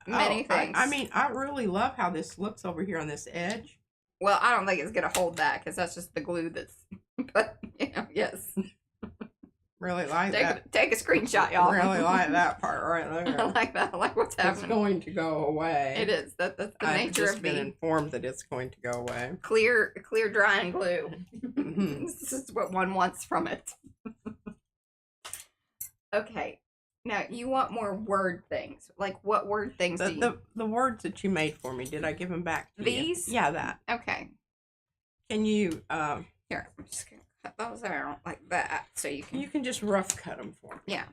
many things. I mean, I really love how this looks over here on this edge. Well, I don't think it's going to hold that because that's just the glue that's... But, you know, yes. Really like that. Take a screenshot, y'all. Really like that part right there. I like that. I like what's happening. It's going to go away. It is. That's the nature I've just of been informed that it's going to go away. Clear drying glue. This is what one wants from it. Okay. Now, you want more word things. Like, what word things do you... The words that you made for me, did I give them back to you? These? Yeah, that. Okay. Can you... Here, I'm just going to cut those out like that so you can... You can just rough cut them for me. Yeah.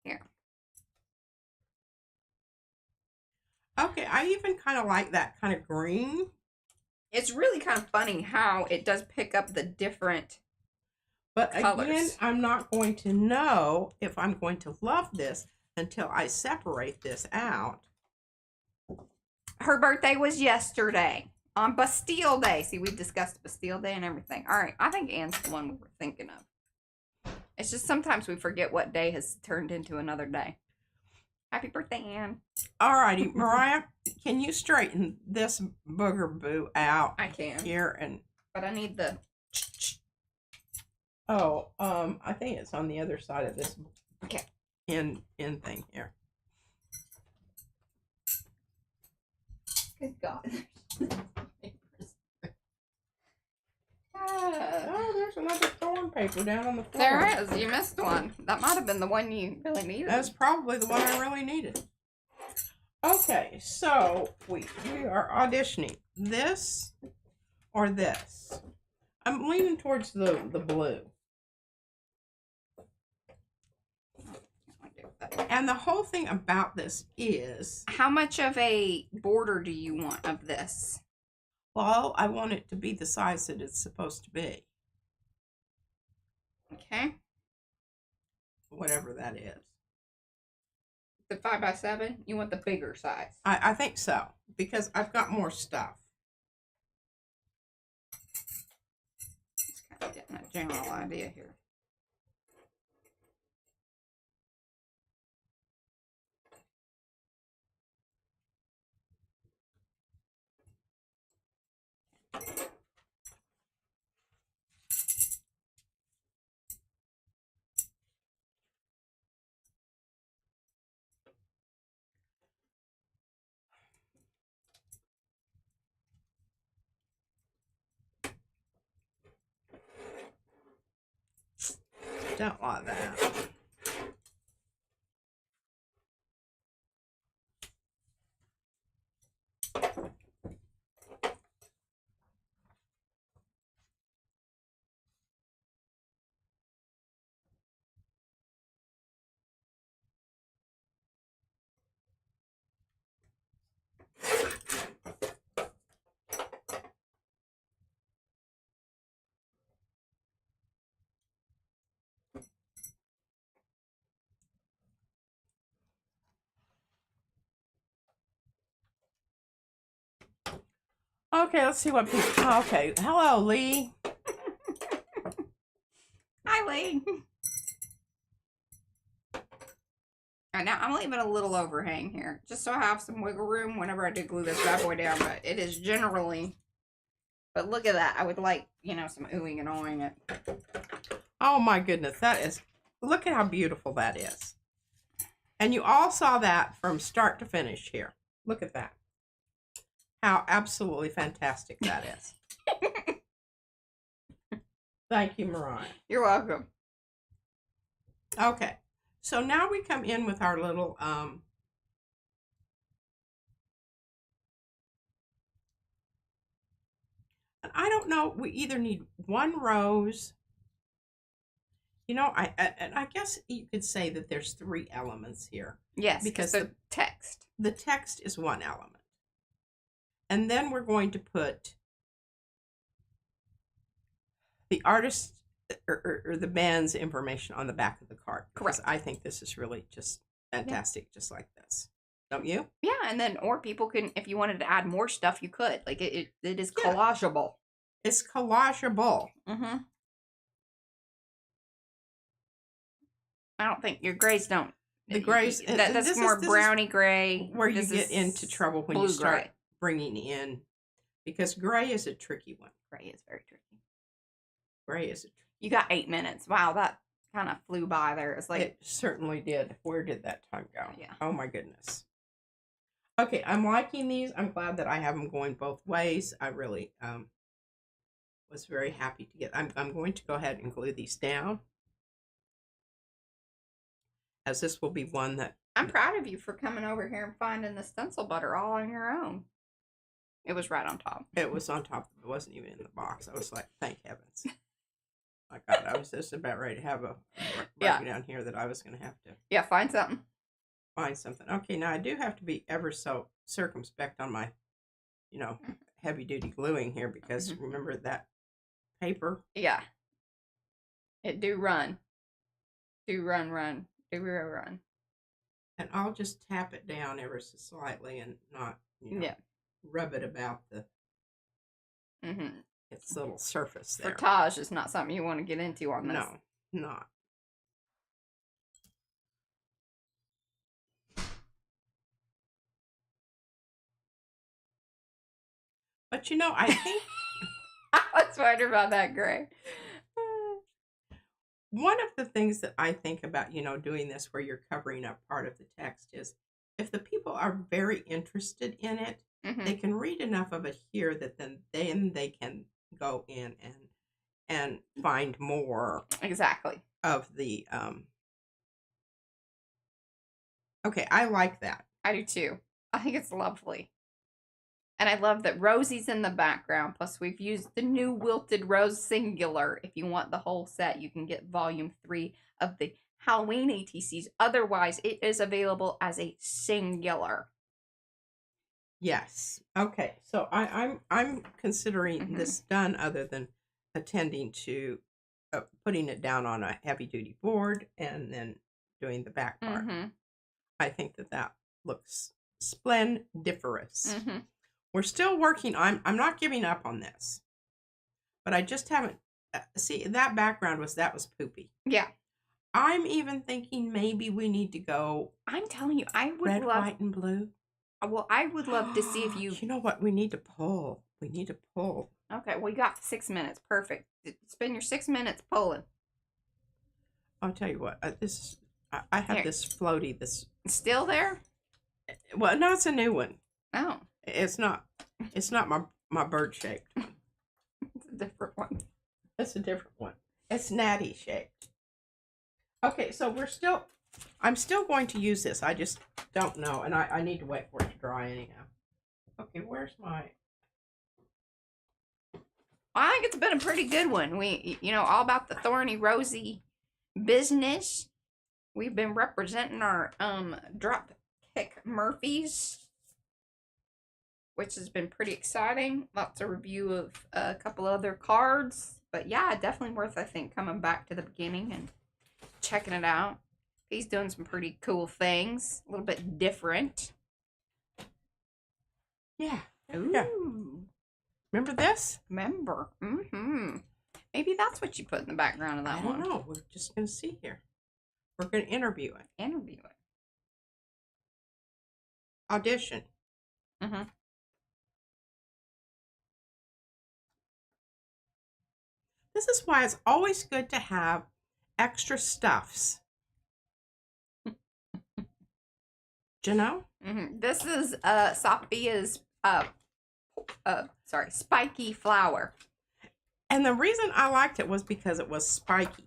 Here. Okay, I even kind of like that kind of green. It's really kind of funny how it does pick up the different... But colors. Again, I'm not going to know if I'm going to love this until I separate this out. Her birthday was yesterday on Bastille Day. See, we discussed Bastille Day and everything. All right, I think Anne's the one we were thinking of. It's just sometimes we forget what day has turned into another day. Happy birthday, Anne. All righty, Mariah, can you straighten this booger-boo out? I can. Here and... But I need the... Oh, I think it's on the other side of this end thing here. Good God. Oh, there's another thorn paper down on the floor. There is. You missed one. That might have been the one you really needed. That's probably the one I really needed. Okay, so we are auditioning this or this. I'm leaning towards the blue. And the whole thing about this is... How much of a border do you want of this? Well, I want it to be the size that it's supposed to be. Okay. Whatever that is. The 5x7? You want the bigger size? I think so. Because I've got more stuff. Just kind of getting a general idea here. Don't like that. Okay, let's see what people. Okay, hello, Lee. Hi, Lee. All right, now I'm leaving a little overhang here, just so I have some wiggle room whenever I do glue this bad boy down, but it is generally, but look at that. I would like, you know, some oohing and awing it. Oh my goodness, that is, look at how beautiful that is. And you all saw that from start to finish here. Look at that. How absolutely fantastic that is. Thank you, Mariah. You're welcome. Okay, so now we come in with our little, and I don't know, we either need one rose. You know, I guess you could say that there's 3 elements here. Yes, because the text. The text is one element. And then we're going to put the artist or the band's information on the back of the card. Correct. I think this is really just fantastic, just like this. Don't you? Yeah, and then, or people can, if you wanted to add more stuff, you could. Like, it is collageable. It's collageable. Mm-hmm. I don't think your grays don't. The grays, that's more browny gray. Where you get into trouble when you start bringing in, because gray is a tricky one. Gray is very tricky. Gray is a tricky. You got 8 minutes. Wow, that kind of flew by there. It's like, it certainly did. Where did that time go? Yeah. Oh my goodness. Okay, I'm liking these. I'm glad that I have them going both ways. I really was very happy to get. I'm going to go ahead and glue these down, as this will be one that I'm proud of you for coming over here and finding the stencil butter all on your own. It was right on top. It was on top. It wasn't even in the box. I was like, thank heavens. My God, I was just about ready to have a breakdown here that I was going to have to. Find something. Find something. Okay, now I do have to be ever so circumspect on my, you know, heavy duty gluing here, because remember that paper? Yeah. It do run. Do run. Do run. And I'll just tap it down ever so slightly and not, you know, rub it about the its little surface there. Frottage is not something you want to get into on this. No, not. But you know, I think I was wondering about that gray. One of the things that I think about, you know, doing this where you're covering up part of the text is, if the people are very interested in it, they can read enough of it here that then they can go in and find more. Exactly. Of the Okay, I like that. I do too. I think it's lovely. And I love that Rosie's in the background. Plus, we've used the new Wilted Rose Singular. If you want the whole set, you can get Volume 3 of the Halloween ATCs. Otherwise, it is available as a singular. Yes. Okay. So I'm considering this done, other than attending to putting it down on a heavy duty board and then doing the back part. I think that looks splendiferous. We're still working. I'm not giving up on this, but I just haven't. See, that background was poopy. Yeah. I'm even thinking maybe we need to go. I'm telling you, I would red, white, and blue. Well, I would love to see if you. You know what? We need to pull. We need to pull. Okay. Well, you got 6 minutes. Perfect. Spend your 6 minutes pulling. I'll tell you what. I have this floaty. This still there? Well, no, it's a new one. Oh. It's not my bird shaped one. It's a different one. It's a different one. It's natty shaped. Okay, so I'm still going to use this. I just don't know, and I need to wait for it to dry anyhow. Okay, where's my? I think it's been a pretty good one. We, all about the thorny rosy business. We've been representing our drop kick Murphys, which has been pretty exciting. Lots of review of a couple other cards. But yeah, definitely worth, I think, coming back to the beginning and checking it out. He's doing some pretty cool things. A little bit different. Yeah. Ooh. Yeah. Remember this? Remember. Mm-hmm. Maybe that's what you put in the background of that I one. don't know. We're just going to see here. We're going to interview it. Interview it. Audition. Mm-hmm. This is why it's always good to have extra stuffs. Do you know? Mm-hmm. This is Sophia's spiky flower. And the reason I liked it was because it was spiky.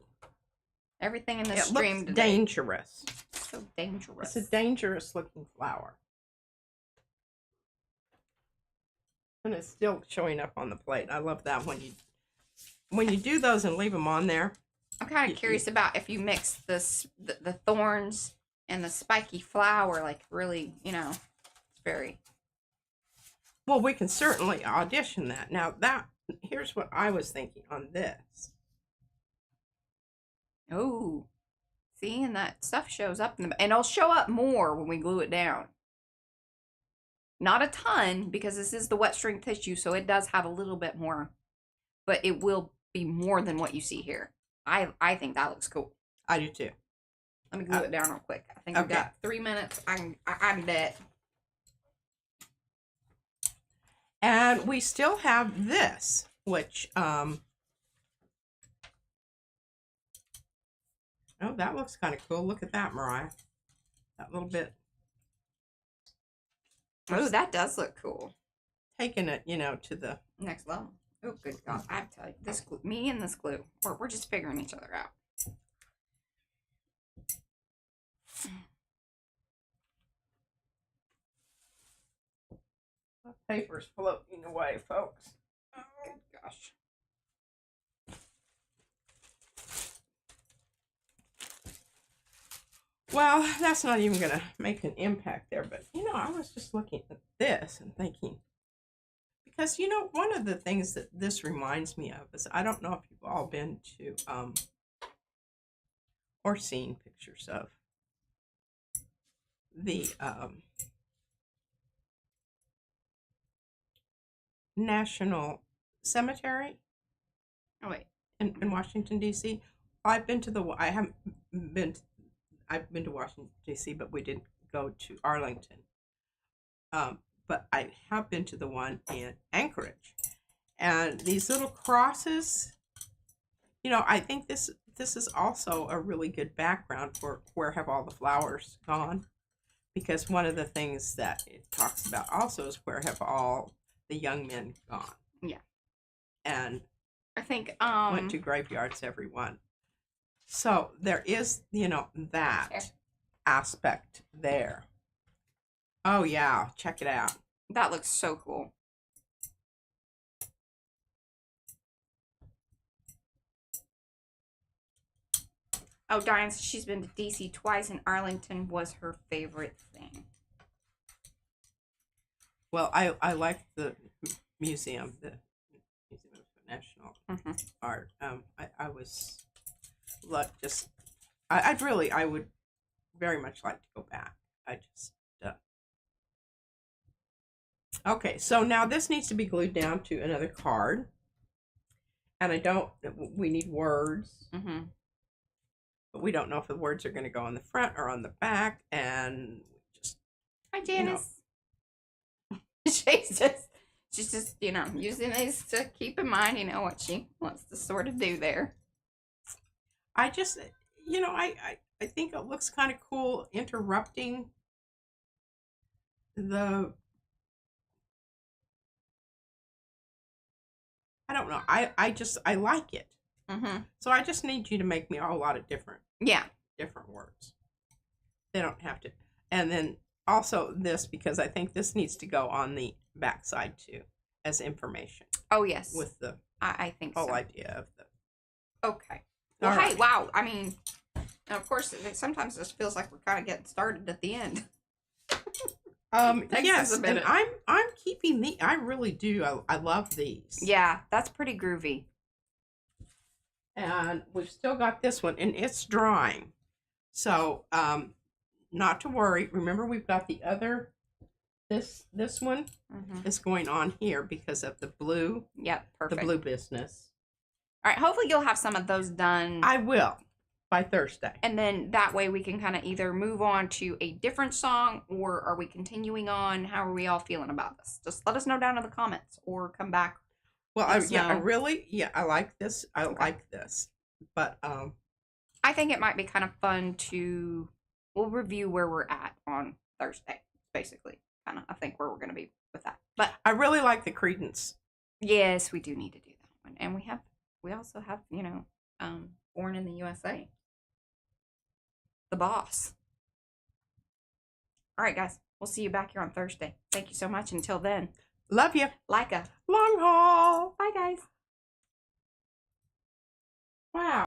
Everything in this It stream looks today. dangerous. So dangerous. It's a dangerous looking flower. And it's still showing up on the plate. I love that when you do those and leave them on there. I'm kind of curious about if you mix the thorns and the spiky flower, like really, it's very. Well, we can certainly audition that. Now here's what I was thinking on this. Oh, see, and that stuff shows up and it'll show up more when we glue it down. Not a ton, because this is the wet string tissue, so it does have a little bit more, but it will be more than what you see here. I think that looks cool. I do too. Let me glue it down real quick. I think we've got 3 minutes. I'm dead. And we still have this, which, oh, that looks kind of cool. Look at that, Mariah. That little bit. Oh, that does look cool. Taking it, to the Next level. Oh, good God. I have to tell you, this glue, me and this glue, we're just figuring each other out. paper's floating away, folks. Oh, good gosh. Well, that's not even going to make an impact there, but, I was just looking at this and thinking, because, one of the things that this reminds me of is, I don't know if you've all been to, or seen pictures of the, National Cemetery. Oh, wait. In Washington, D.C. I've been to Washington, D.C., but we didn't go to Arlington. But I have been to the one in Anchorage. And these little crosses, I think this is also a really good background for where have all the flowers gone. Because one of the things that it talks about also is where have all the young men gone. Yeah. And I think went to graveyards, everyone. So there is, that aspect there. Oh yeah, check it out. that looks so cool. Oh, Diane says she's been to DC twice, and Arlington was her favorite thing. Well, I like the museum, the Museum of National Art. I was just, I would very much like to go back. I just, okay, so now this needs to be glued down to another card. And we need words. But we don't know if the words are going to go on the front or on the back. And just, Hi, Janice. She's just, using these to keep in mind, what she wants to sort of do there. I just, I think it looks kind of cool interrupting the, I don't know. I like it. So I just need you to make me a lot of different words. They don't have to. And then also this, because I think this needs to go on the back side too, as information. Oh, yes. With the I think whole so. idea of the. Okay. Well, hey, wow. I mean, of course, sometimes this feels like we're kind of getting started at the end. Yes, and I'm keeping the. I really do. I love these. Yeah, that's pretty groovy. And we've still got this one, and it's drying. So, not to worry. Remember, we've got the other this one is going on here because of the blue. Yep, perfect. The blue business. All right, hopefully you'll have some of those done. I will by Thursday. And then that way we can kind of either move on to a different song, or are we continuing on? How are we all feeling about this? Just let us know down in the comments or come back. Well, I like this. I like this. But I think it might be kind of fun to, we'll review where we're at on Thursday, basically. Kind of, I think where we're going to be with that. But I really like the Credence. Yes, we do need to do that one. And we also have, Born in the USA. The boss. All right, guys. We'll see you back here on Thursday. Thank you so much. Until then. Love you. Like a long haul. Bye, guys. Wow.